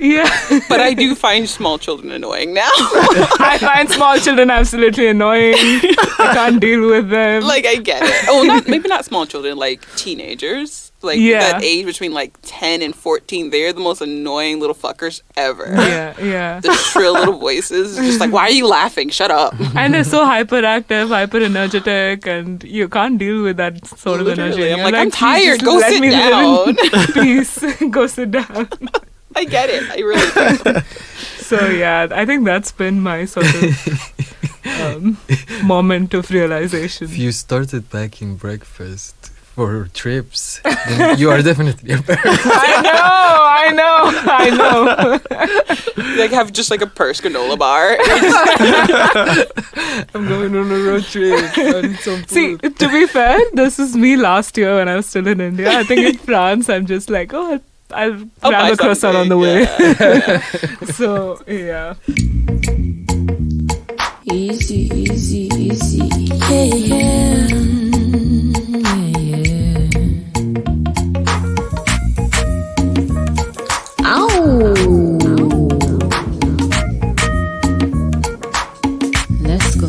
Speaker 1: Yeah.
Speaker 2: But I do find small children annoying now.
Speaker 1: I find small children absolutely annoying. I can't deal with them.
Speaker 2: Like, I get it. Oh, maybe not small children, like teenagers. Like, that age between, like, 10 and 14, they're the most annoying little fuckers ever.
Speaker 1: Yeah.
Speaker 2: The shrill little voices. Just like, why are you laughing? Shut up.
Speaker 1: And they're so hyperactive, hyper energetic, and you can't deal with that sort of energy.
Speaker 2: Literally, I'm
Speaker 1: You're
Speaker 2: like, I'm
Speaker 1: "Please
Speaker 2: tired.
Speaker 1: just
Speaker 2: Go
Speaker 1: let
Speaker 2: sit
Speaker 1: me
Speaker 2: down."
Speaker 1: live. Please, go sit down.
Speaker 2: I get it. I really do.
Speaker 1: So yeah, I think that's been my sort of moment of realization.
Speaker 6: If you started packing breakfast for trips, then you are definitely a parent.
Speaker 1: I know.
Speaker 2: Like, have just like a purse granola bar.
Speaker 6: I'm going on a road trip. I need some food.
Speaker 1: See, to be fair, this is me last year when I was still in India. I think in France, I'm just like, I'll grab a croissant on the way.
Speaker 2: Yeah.
Speaker 1: So, yeah.
Speaker 8: Easy. Yeah. Ow. Let's go.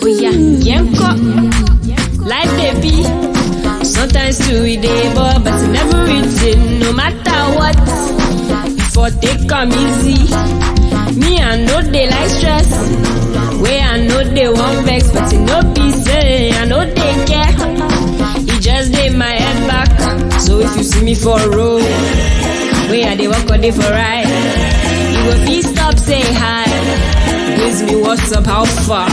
Speaker 8: Oh yeah, life baby. Sometimes too we dey but it's never written. No matter what, before they come easy. Me I know they like stress. Way I know they want vex, but it no be say I know they care. It just dey my head back. So if you see me for a road, way I dey walk or dey for ride, you go please stop say hi. Gives me what's up, how far?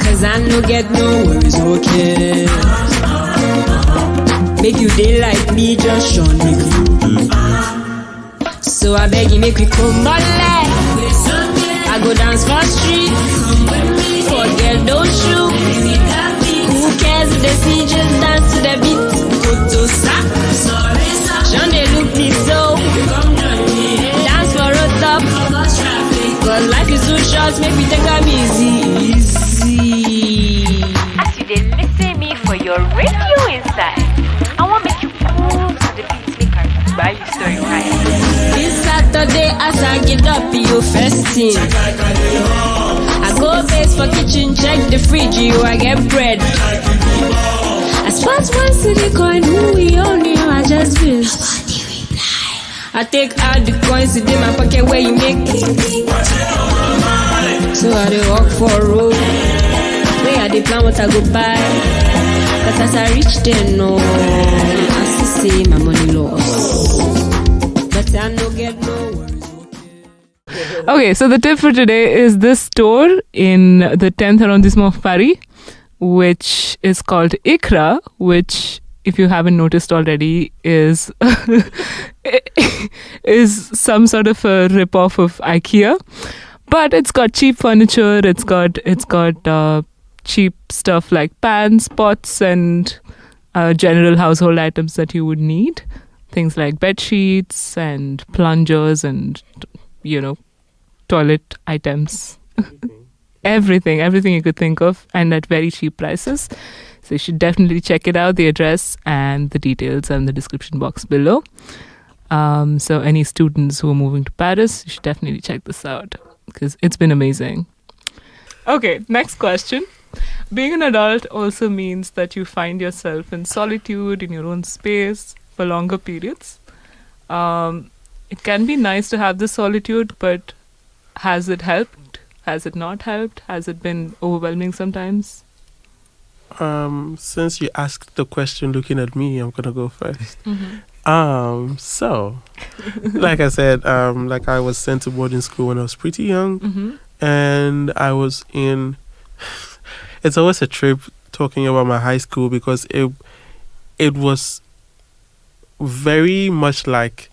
Speaker 8: Cause I no get no worries, okay. Make you day like me, just show me. So I beg you, make we come on like I go dance for street. Forget those shoes. Who cares if they see, just dance to the beat. Go to sack. John, they look me so. Dance for a top. Cause life is too short, make me take them easy.
Speaker 9: As you did listen me for your radio inside, I want make you move to the beat maker by your story time.
Speaker 8: This Saturday as I get up, you first thing. I go base for kitchen, check the fridge, I get bread. I spot one city coin, who we only I just miss. I take out the coins in my pocket where you make it. So I dey walk for a road. Where I dey plan what I go buy. But as I reach there, no, I still say my money lost. But I no get no worries.
Speaker 1: Okay, so the tip for today is this store in the 10th arrondissement of Paris, which is called Ikra, which, if you haven't noticed already, is some sort of a rip-off of IKEA. But it's got cheap furniture, it's got cheap stuff like pans, pots, and general household items that you would need. Things like bed sheets and plungers and, toilet items. Everything you could think of, and at very cheap prices. So you should definitely check it out. The address and the details are in the description box below. So any students who are moving to Paris, you should definitely check this out because it's been amazing. Okay, next question. Being an adult also means that you find yourself in solitude, in your own space for longer periods. It can be nice to have this solitude, but has it helped? Has it not helped? Has it been overwhelming sometimes?
Speaker 5: Since you asked the question looking at me, I'm gonna go first.
Speaker 1: Mm-hmm.
Speaker 5: So like I said, like I was sent to boarding school when I was pretty young,
Speaker 1: Mm-hmm.
Speaker 5: and I was in it's always a trip talking about my high school because it was very much like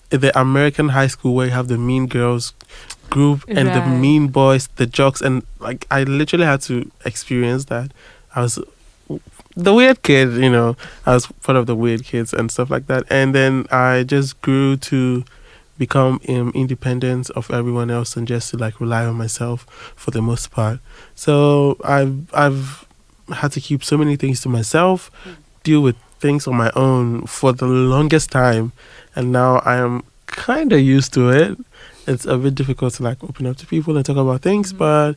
Speaker 5: the American high school where you have the mean girls group and the
Speaker 1: Right.
Speaker 5: mean boys, the jocks, and like I literally had to experience that. I was the weird kid, you know. I was part of the weird kids and stuff like that. And then I just grew to become independent of everyone else and just to like rely on myself for the most part. So I've had to keep so many things to myself, deal with things on my own for the longest time, and now I am kind of used to it. It's a bit difficult to like open up to people and talk about things, but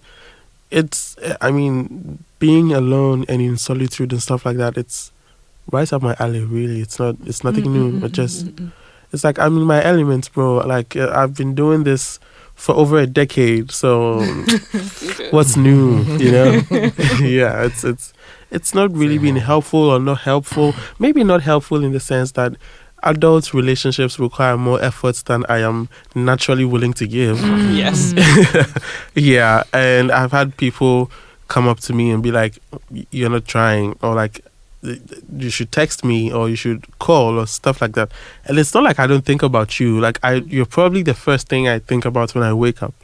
Speaker 5: I mean, being alone and in solitude and stuff like that, it's right up my alley, really. It's nothing new. It's like I'm in my element, bro. Like I've been doing this for over a decade, so what's new, you know? Yeah, it's not really been helpful or not helpful. Maybe not helpful in the sense that adult relationships require more efforts than I am naturally willing to give.
Speaker 2: Yes.
Speaker 5: Yeah, and I've had people come up to me and be like, "You're not trying," or like, "You should text me," or "You should call," or stuff like that. And it's not like I don't think about you. Like you're probably the first thing I think about when I wake up.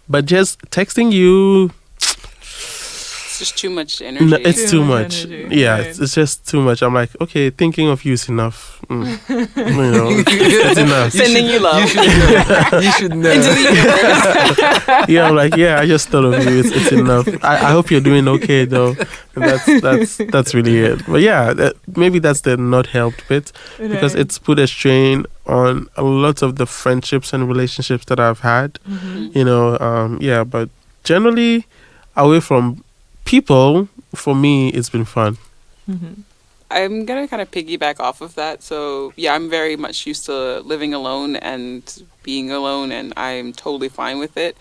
Speaker 5: But just texting you,
Speaker 2: it's just too much energy.
Speaker 5: no, it's too much.
Speaker 1: Energy,
Speaker 5: Yeah,
Speaker 1: right.
Speaker 5: it's just too much. I'm like, okay, thinking of you is enough. You know, it's enough.
Speaker 2: Sending you love.
Speaker 6: You should know.
Speaker 2: Into the universe.
Speaker 5: Yeah, I'm like, yeah, I just thought of you. It's enough. I hope you're doing okay though. That's really it. But yeah, maybe that's the not helped bit, because
Speaker 1: Right.
Speaker 5: it's put a strain on a lot of the friendships and relationships that I've had. You know, yeah, but generally, away from people, for me, it's been fun.
Speaker 2: I'm going to kind of piggyback off of that. So, yeah, I'm very much used to living alone and being alone, and I'm totally fine with it.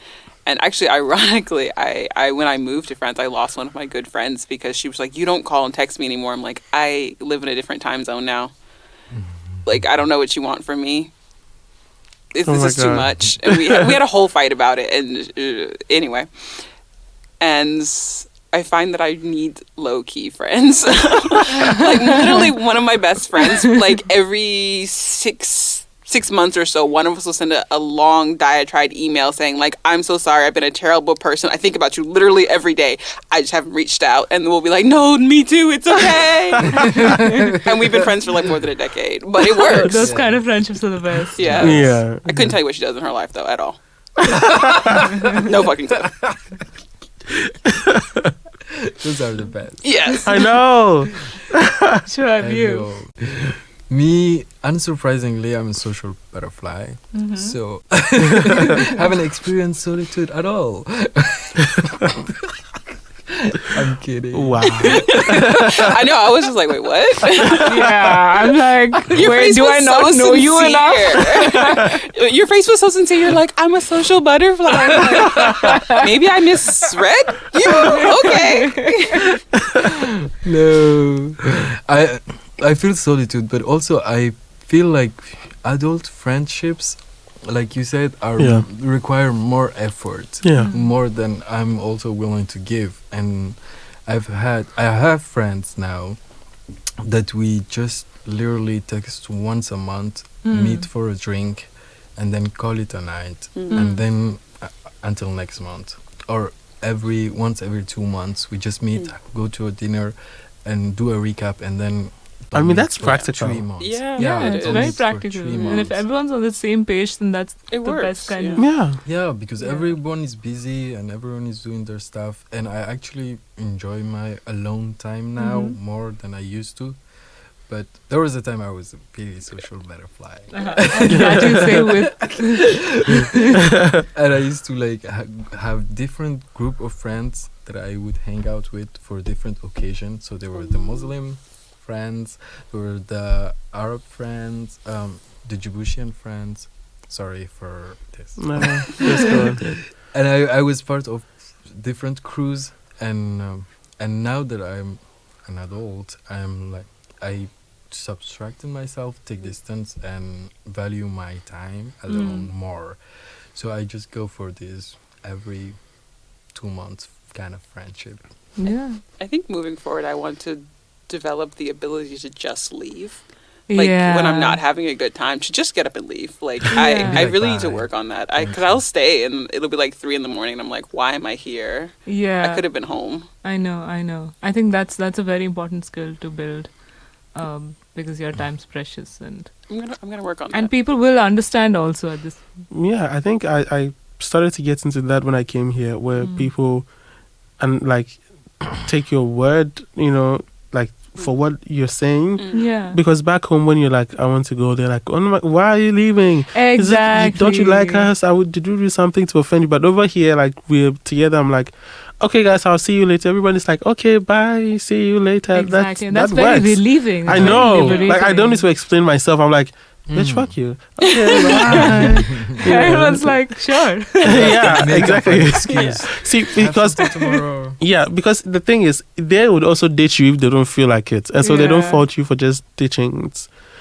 Speaker 2: And actually, ironically, I when I moved to France, I lost one of my good friends because she was like, "You don't call and text me anymore." I'm like, "I live in a different time zone now. Like, I don't know what you want from me. This
Speaker 5: Oh my
Speaker 2: is too
Speaker 5: God.
Speaker 2: much." And we had a whole fight about it. And anyway. And I find that I need low-key friends. Like, literally one of my best friends, like, every six months or so, one of us will send a long diatribe email saying, like, "I'm so sorry, I've been a terrible person. I think about you literally every day. I just haven't reached out." And we'll be like, "No, me too, it's okay." And we've been friends for, like, more than a decade. But it works.
Speaker 1: Those kind of friendships are the best.
Speaker 2: Yeah.
Speaker 5: Yeah.
Speaker 2: I couldn't tell you what she does in her life, though, at all. No fucking clue.
Speaker 6: Those are the best.
Speaker 2: Yes.
Speaker 5: I know.
Speaker 1: Sure, have
Speaker 6: I
Speaker 1: you?
Speaker 6: know. Me, unsurprisingly, I'm a social butterfly. So, haven't experienced solitude at all. I'm kidding.
Speaker 5: Wow.
Speaker 2: I know, I was just like, wait, what?
Speaker 1: Yeah, I'm like,
Speaker 2: Your
Speaker 1: wait,
Speaker 2: face
Speaker 1: do
Speaker 2: was
Speaker 1: I not
Speaker 2: so
Speaker 1: know you
Speaker 2: sincere.
Speaker 1: enough?
Speaker 2: Your face was so sincere. You're like, "I'm a social butterfly." I'm like, maybe I misread you. Okay.
Speaker 6: No, I feel solitude, but also I feel like adult friendships, like you said, are
Speaker 5: Yeah.
Speaker 6: require more effort,
Speaker 5: Yeah.
Speaker 6: more than I'm also willing to give. And I have friends now that we just literally text once a month, meet for a drink, and then call it a night, and then until next month, or once every 2 months we just meet, go to a dinner, and do a recap, and then.
Speaker 5: I mean,
Speaker 6: meet
Speaker 5: that's
Speaker 6: for
Speaker 5: practical.
Speaker 6: 3 months.
Speaker 2: Yeah.
Speaker 1: Yeah,
Speaker 2: it
Speaker 1: it's
Speaker 2: is.
Speaker 1: very
Speaker 6: meet for
Speaker 1: practical.
Speaker 6: 3
Speaker 1: And if
Speaker 6: months.
Speaker 1: everyone's on the same page, then that's
Speaker 2: It
Speaker 1: the
Speaker 2: works,
Speaker 1: best kind
Speaker 2: yeah.
Speaker 1: of.
Speaker 5: Yeah.
Speaker 6: Yeah, because
Speaker 1: Yeah.
Speaker 6: everyone is busy and everyone is doing their stuff, and I actually enjoy my alone time now more than I used to. But there was a time I was a really social butterfly,
Speaker 1: I'm glad you say with.
Speaker 6: and I used to like have different group of friends that I would hang out with for different occasions. So there were the Muslim friends, there were the Arab friends, the Djiboutian friends. Sorry for this.
Speaker 5: No, just go on.
Speaker 6: And I was part of different crews, and now that I'm an adult, I'm like, I subtracted myself, take distance, and value my time alone more. So I just go for this every 2 months kind of friendship.
Speaker 1: Yeah.
Speaker 2: I think moving forward, I want to develop the ability to just leave. Like
Speaker 1: Yeah.
Speaker 2: when I'm not having a good time, to just get up and leave. Like
Speaker 1: Yeah.
Speaker 2: I
Speaker 6: Like
Speaker 2: really need to
Speaker 6: that.
Speaker 2: work on that. Because I'll stay and it'll be like 3 a.m. and I'm like, why am I here?
Speaker 1: Yeah.
Speaker 2: I could have been home.
Speaker 1: I know. I think that's a very important skill to build, because your time's precious, and
Speaker 2: I'm gonna work on that.
Speaker 1: and people will understand also at this.
Speaker 5: Yeah, I think I started to get into that when I came here, where people and like take your word, like for what you're saying.
Speaker 1: Yeah.
Speaker 5: Because back home, when you're like, I want to go, they're like, oh my, why are you leaving?
Speaker 1: Exactly.
Speaker 5: Don't you like us? Did you do something to offend you? But over here, like we're together, I'm like, okay, guys, I'll see you later. Everybody's like, okay, bye, see you later.
Speaker 1: Exactly. And that's
Speaker 5: that
Speaker 1: very
Speaker 5: works.
Speaker 1: relieving.
Speaker 5: I
Speaker 1: It's very
Speaker 5: know. Like I
Speaker 1: liberating.
Speaker 5: don't need to explain myself. I'm like, bitch, fuck you. Okay, bye.
Speaker 1: Everyone's like, sure.
Speaker 5: Yeah,
Speaker 6: Make up an
Speaker 5: exactly.
Speaker 6: excuse.
Speaker 5: See,
Speaker 6: Have
Speaker 5: because
Speaker 6: something tomorrow.
Speaker 5: yeah, because the thing is, they would also ditch you if they don't feel like it, and so they don't
Speaker 1: Yeah.
Speaker 5: fault you for just ditching.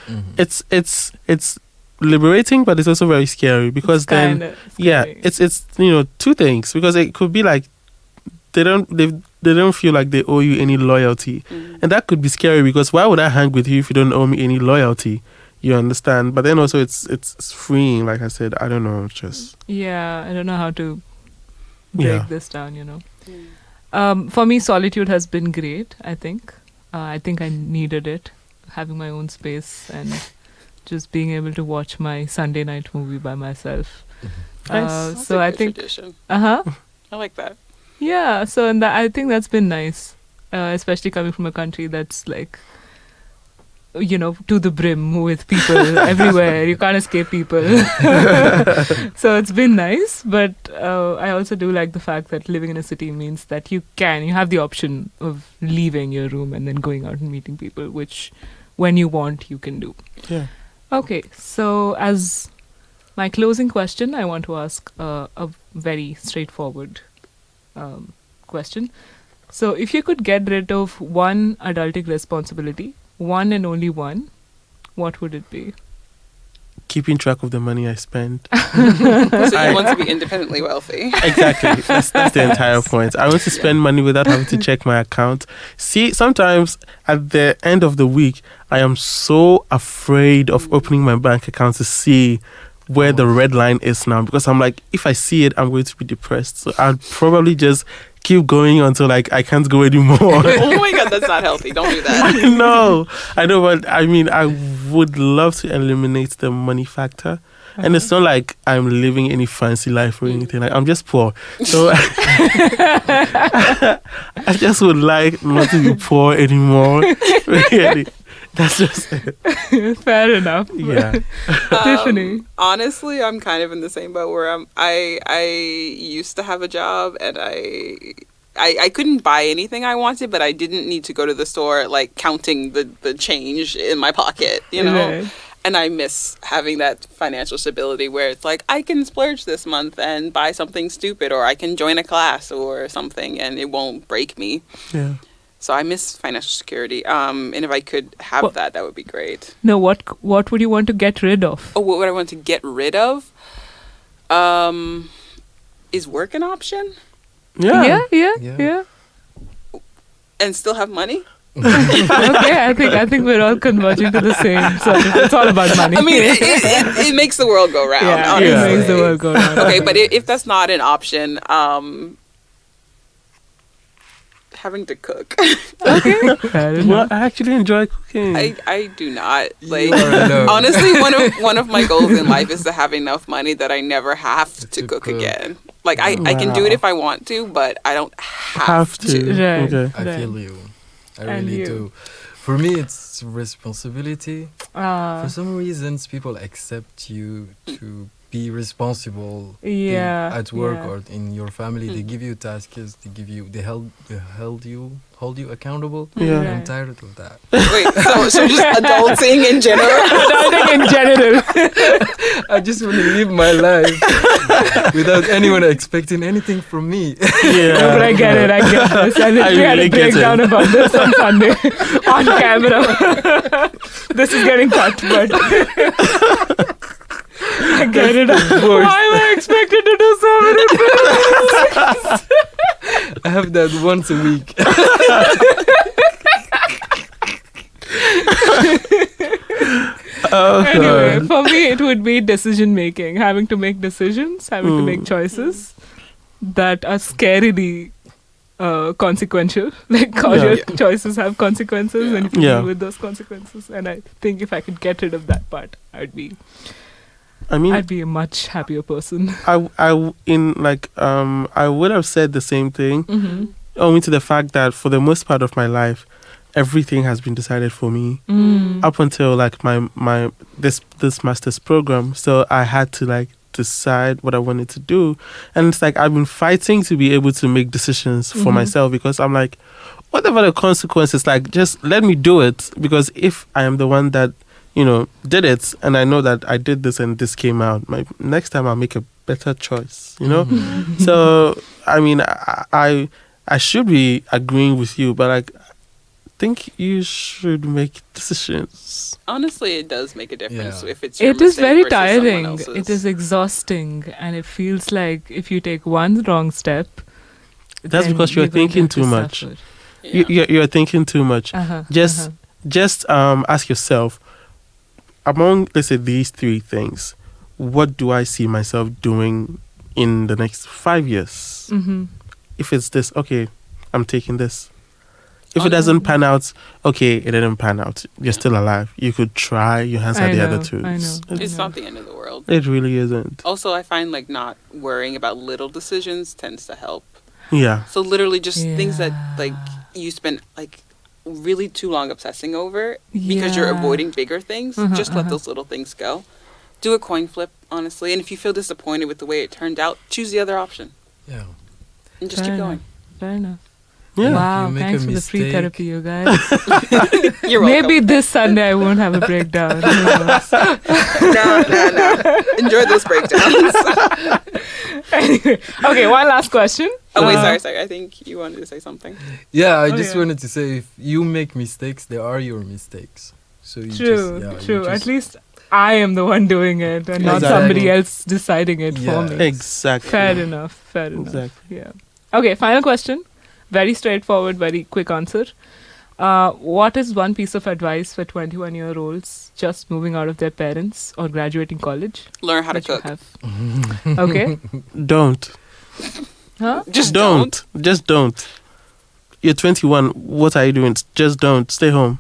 Speaker 6: Mhm.
Speaker 5: It's liberating, but it's also very scary because then
Speaker 1: Kinda
Speaker 5: yeah,
Speaker 1: scary.
Speaker 5: it's two things, because it could be like they don't feel like they owe you any loyalty, and that could be scary because why would I hang with you if you don't owe me any loyalty? You understand? But then also it's freeing. Like I said, I don't know, just
Speaker 1: Yeah, I don't know how to break
Speaker 5: Yeah.
Speaker 1: this down. For me, solitude has been great, I think. I think I needed it, having my own space and just being able to watch my Sunday night movie by myself.
Speaker 2: That's
Speaker 1: So
Speaker 2: a
Speaker 1: I
Speaker 2: good
Speaker 1: think,
Speaker 2: tradition.
Speaker 1: I
Speaker 2: like that.
Speaker 1: Yeah, so and I think that's been nice, especially coming from a country that's like, to the brim with people everywhere. You can't escape people. So it's been nice, but I also do like the fact that living in a city means that you have the option of leaving your room and then going out and meeting people, which when you want, you can do.
Speaker 5: yeah.
Speaker 1: Okay, so as my closing question, I want to ask a very straightforward question. So if you could get rid of one adulting responsibility, one and only one, what would it be?
Speaker 5: Keeping track of the money I spend.
Speaker 2: So you want to be independently wealthy.
Speaker 5: Exactly. That's the entire point. I want to spend money without having to check my account. See, sometimes at the end of the week, I am so afraid of opening my bank account to see where the red line is now, because I'm like, if I see it, I'm going to be depressed. So I'd probably just keep going until like I can't go anymore.
Speaker 2: Oh my god, that's not healthy. Don't do that.
Speaker 5: I know, but I mean, I would love to eliminate the money factor. And it's not like I'm living any fancy life or anything. Like, I'm just poor. So I just would like not to be poor anymore. Really. That's just it.
Speaker 1: Fair enough.
Speaker 5: Yeah.
Speaker 1: Tiffany.
Speaker 2: Honestly, I'm kind of in the same boat where I used to have a job and I couldn't buy anything I wanted, but I didn't need to go to the store like counting the change in my pocket,
Speaker 1: Right.
Speaker 2: And I miss having that financial stability where it's like I can splurge this month and buy something stupid, or I can join a class or something and it won't break me.
Speaker 5: Yeah.
Speaker 2: So I miss financial security. And if I could have
Speaker 1: Well-
Speaker 2: that would be great.
Speaker 1: No, what would you want to get rid of?
Speaker 2: Oh, what would I want to get rid of? Is work an option?
Speaker 5: Yeah.
Speaker 1: Yeah.
Speaker 2: And still have money?
Speaker 1: Okay, I think we're all converging to the same. So it's all about money.
Speaker 2: I mean, it makes the world go round.
Speaker 1: yeah,
Speaker 2: honestly.
Speaker 1: it makes the world go round.
Speaker 2: Okay, but if that's not an option, having to cook.
Speaker 1: Okay, fair
Speaker 5: Well,
Speaker 1: enough.
Speaker 5: I actually enjoy cooking.
Speaker 2: I do not like.
Speaker 6: are alone.
Speaker 2: Honestly, one of my goals in life is to have enough money that I never have to cook again. Like I can do it if I want to, but I don't have to.
Speaker 1: Right.
Speaker 5: Okay.
Speaker 6: I
Speaker 1: Right.
Speaker 6: feel you. I
Speaker 1: And
Speaker 6: really
Speaker 1: you?
Speaker 6: do. For me, it's responsibility. For some reasons, people accept you to be responsible at work or in your family. They give you tasks. They hold you accountable.
Speaker 5: Yeah.
Speaker 1: Right.
Speaker 6: I'm tired of that.
Speaker 2: Wait, so just adulting in general?
Speaker 1: Adulting in general.
Speaker 6: I just want to live my life without anyone expecting anything from me.
Speaker 5: Yeah.
Speaker 1: No, but I get it. I get this. I literally had
Speaker 5: really
Speaker 1: a
Speaker 5: get
Speaker 1: breakdown
Speaker 5: it.
Speaker 1: about this on Sunday on camera. This is getting cut, but I get it. Why am I expected to do so many things?
Speaker 6: I have that once a week.
Speaker 1: Anyway, for me, it would be decision making, having to make decisions, having to make choices that are scarily consequential. Like all your choices have consequences, and you deal with those consequences. And I think if I could get rid of that part, I'd be a much happier person.
Speaker 5: I would have said the same thing, owing to the fact that for the most part of my life, everything has been decided for me up until like my this master's program. So I had to like decide what I wanted to do, and it's like I've been fighting to be able to make decisions for myself, because I'm like, whatever the consequences, like just let me do it, because if I am the one that did it, and I know that I did this and this came out, next time I'll make a better choice, So I mean, I should be agreeing with you, but like, think you should make decisions.
Speaker 2: Honestly, it does make a difference if it's your
Speaker 1: It is
Speaker 2: mistake
Speaker 1: very
Speaker 2: versus someone
Speaker 1: tiring.
Speaker 2: else's.
Speaker 1: It is exhausting, and it feels like if you take one wrong step,
Speaker 5: That's
Speaker 1: then
Speaker 5: because you're
Speaker 1: going to
Speaker 5: thinking
Speaker 1: have to
Speaker 5: too much.
Speaker 1: suffer.
Speaker 5: You're thinking too much. Just ask yourself, among, let's say, these three things, what do I see myself doing in the next 5 years? If it's this, okay, I'm taking this. If it doesn't pan out, okay, it didn't pan out. You're still alive. You could try your hands at the other two.
Speaker 1: I know.
Speaker 2: It's not the end of the world.
Speaker 5: It really isn't.
Speaker 2: Also, I find like not worrying about little decisions tends to help.
Speaker 5: Yeah.
Speaker 2: So literally just things that like you spend like really too long obsessing over because you're avoiding bigger things. Just let those little things go. Do a coin flip, honestly. And if you feel disappointed with the way it turned out, choose the other option.
Speaker 6: Yeah.
Speaker 2: And just keep going.
Speaker 1: Fair enough.
Speaker 5: Yeah.
Speaker 1: Wow,
Speaker 6: You make
Speaker 1: thanks
Speaker 6: a
Speaker 1: for the free
Speaker 6: mistake.
Speaker 1: therapy, you guys.
Speaker 2: You're welcome.
Speaker 1: Maybe this Sunday I won't have a breakdown. Who knows?
Speaker 2: No. Enjoy those breakdowns.
Speaker 1: Anyway, okay, one last question.
Speaker 2: Oh, wait, sorry. I think you wanted to say something.
Speaker 6: Yeah, I just wanted to say, if you make mistakes, they are your mistakes. So you
Speaker 1: True. At least I am the one doing it and not somebody else deciding it for me.
Speaker 5: Exactly.
Speaker 1: Fair enough.
Speaker 5: Exactly.
Speaker 1: Yeah. Okay, final question. Very straightforward, very quick answer. What is one piece of advice for 21-year-olds just moving out of their parents or graduating college?
Speaker 2: Learn how to
Speaker 1: that you
Speaker 2: cook.
Speaker 1: have? Okay.
Speaker 5: Don't.
Speaker 1: Huh?
Speaker 2: Just don't.
Speaker 5: Just don't. You're 21. What are you doing? Just don't. Stay home.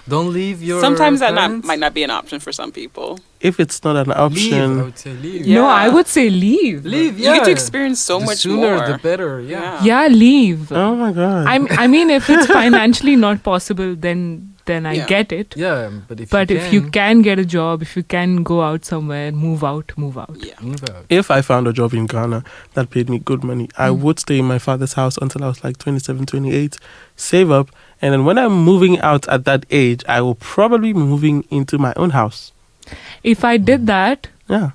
Speaker 6: Don't leave your
Speaker 2: Sometimes that
Speaker 6: parents.
Speaker 2: might not be an option for some people.
Speaker 5: If it's not an
Speaker 6: Leave,
Speaker 5: option,
Speaker 6: I would say leave.
Speaker 1: No, I would say leave.
Speaker 6: Leave,
Speaker 2: You get to experience so
Speaker 6: the
Speaker 2: much
Speaker 6: sooner
Speaker 2: more.
Speaker 6: the better, yeah.
Speaker 1: Yeah, leave.
Speaker 5: oh my god.
Speaker 1: I mean, if it's financially not possible, then I get it.
Speaker 6: Yeah, but
Speaker 1: If you can get a job, if you can go out somewhere, move out.
Speaker 2: Yeah.
Speaker 6: move out.
Speaker 5: If I found a job in Ghana that paid me good money, I would stay in my father's house until I was like 27, 28, save up, and then when I'm moving out at that age, I will probably be moving into my own house.
Speaker 1: If I did that,
Speaker 5: Yeah.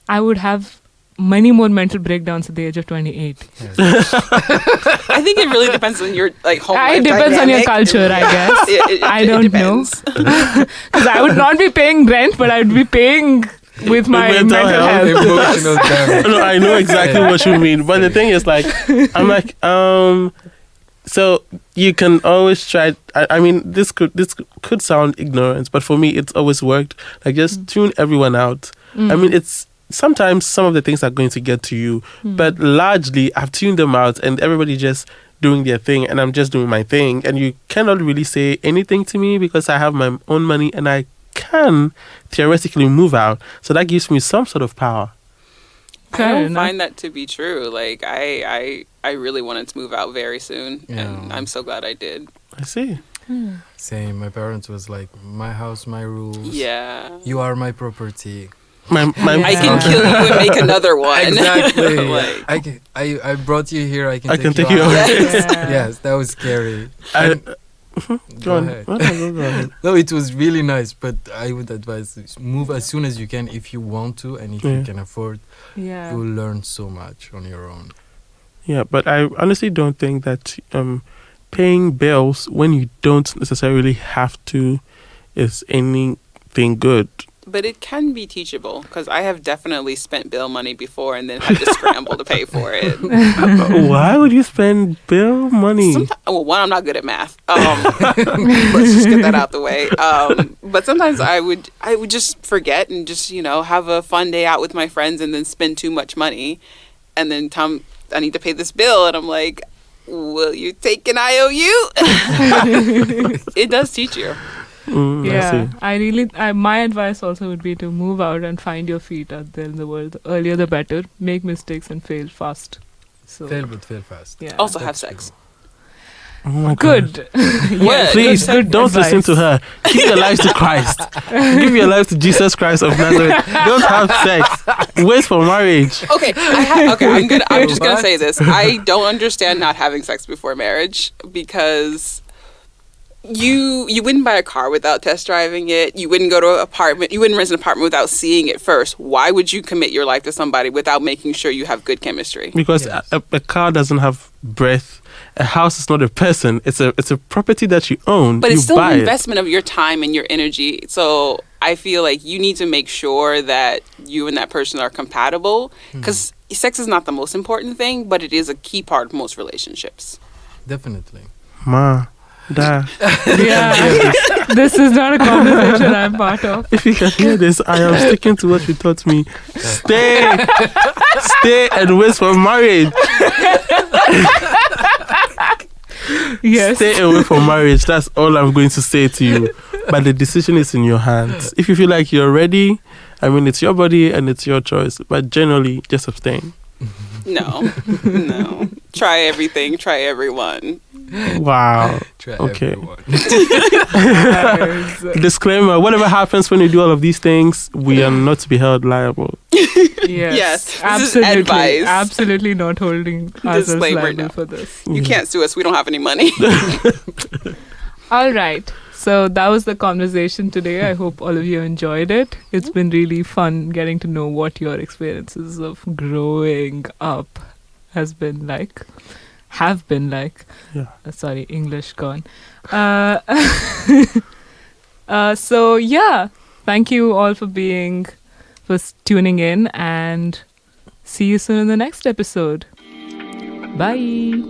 Speaker 1: I would have many more mental breakdowns at the age of 28.
Speaker 2: I think it really depends on your home
Speaker 1: It
Speaker 2: life
Speaker 1: depends on your
Speaker 2: dynamic.
Speaker 1: culture, I guess. I don't know.
Speaker 2: depends.
Speaker 1: Because I would not be paying rent, but I would be paying with my
Speaker 5: mental
Speaker 1: mental health.
Speaker 6: Emotional damage.
Speaker 5: No, I know exactly what you mean. But the thing is, like, I'm like, so you can always try. I mean, this could sound ignorant, but for me, it's always worked. Like, just tune everyone out. I mean, it's sometimes some of the things are going to get to you, but largely I've tuned them out, and everybody just doing their thing, and I'm just doing my thing. And you cannot really say anything to me because I have my own money, and I can theoretically move out. So that gives me some sort of power.
Speaker 2: I
Speaker 1: Fair
Speaker 2: don't
Speaker 1: enough.
Speaker 2: find that to be true. Like I really wanted to move out very soon, and I'm so glad I did.
Speaker 5: I see.
Speaker 6: Same. My parents was like, my house, my rules.
Speaker 2: Yeah.
Speaker 6: You are my property.
Speaker 5: My
Speaker 2: I can kill you and make another one.
Speaker 6: Exactly.
Speaker 2: Like,
Speaker 6: I brought you here. I can
Speaker 5: take
Speaker 6: take
Speaker 5: you
Speaker 6: you
Speaker 5: out.
Speaker 6: out.
Speaker 1: Yeah.
Speaker 6: Yes, that was scary.
Speaker 5: Go on.
Speaker 6: ahead.
Speaker 5: Go ahead.
Speaker 6: No, it was really nice, but I would advise move as soon as you can if you want to, and if you can afford.
Speaker 1: Yeah.
Speaker 6: You will learn so much on your own.
Speaker 5: Yeah, but I honestly don't think that paying bills when you don't necessarily have to is anything good.
Speaker 2: But it can be teachable because I have definitely spent bill money before and then had to scramble to pay for it.
Speaker 5: Why would you spend bill money?
Speaker 2: Well, one, I'm not good at math. Let's just get that out the way. But sometimes I would just forget and just, have a fun day out with my friends and then spend too much money. And then I need to pay this bill. And I'm like, will you take an IOU? It does teach you.
Speaker 1: My advice also would be to move out and find your feet out there in the world. The earlier the better. Make mistakes and fail fast. So
Speaker 6: Fail but fail fast.
Speaker 1: Yeah.
Speaker 2: Also have sex.
Speaker 5: Oh my
Speaker 1: Good.
Speaker 5: Please don't listen to her. Give your lives to Christ. Give your life to Jesus Christ of Nazareth. Don't have sex. Wait for marriage.
Speaker 2: Okay, I'm just gonna say this. I don't understand not having sex before marriage because you wouldn't buy a car without test driving it. You wouldn't go to an apartment. You wouldn't rent an apartment without seeing it first. Why would you commit your life to somebody without making sure you have good chemistry?
Speaker 5: Because a car doesn't have breath. A house is not a person. It's a property that you own.
Speaker 2: But
Speaker 5: you
Speaker 2: it's still
Speaker 5: buy
Speaker 2: an investment of your time and your energy. So I feel like you need to make sure that you and that person are compatible. Because sex is not the most important thing, but it is a key part of most relationships.
Speaker 6: Definitely.
Speaker 5: Ma. Da.
Speaker 1: Yeah. This is not a conversation I'm part of.
Speaker 5: If you can hear this, I am sticking to what you taught me. Stay and wait for marriage.
Speaker 1: Yes.
Speaker 5: Stay away from marriage. That's all I'm going to say to you. But the decision is in your hands. If you feel like you're ready, it's your body and it's your choice. But generally, just abstain.
Speaker 2: No. Try everything. Try everyone.
Speaker 5: Wow.
Speaker 6: Try
Speaker 5: okay.
Speaker 6: everyone.
Speaker 5: Disclaimer: whatever happens when you do all of these things, we are not to be held liable.
Speaker 2: Yes.
Speaker 1: Absolutely.
Speaker 2: Advice.
Speaker 1: Absolutely not holding ourselves
Speaker 2: Disclaimer,
Speaker 1: liable
Speaker 2: no.
Speaker 1: for this.
Speaker 2: You can't sue us. We don't have any money.
Speaker 1: All right. So that was the conversation today. I hope all of you enjoyed it. It's been really fun getting to know what your experiences of growing up have been like.
Speaker 5: Yeah.
Speaker 1: Sorry, English gone. So yeah, thank you all for tuning in, and see you soon in the next episode. Bye.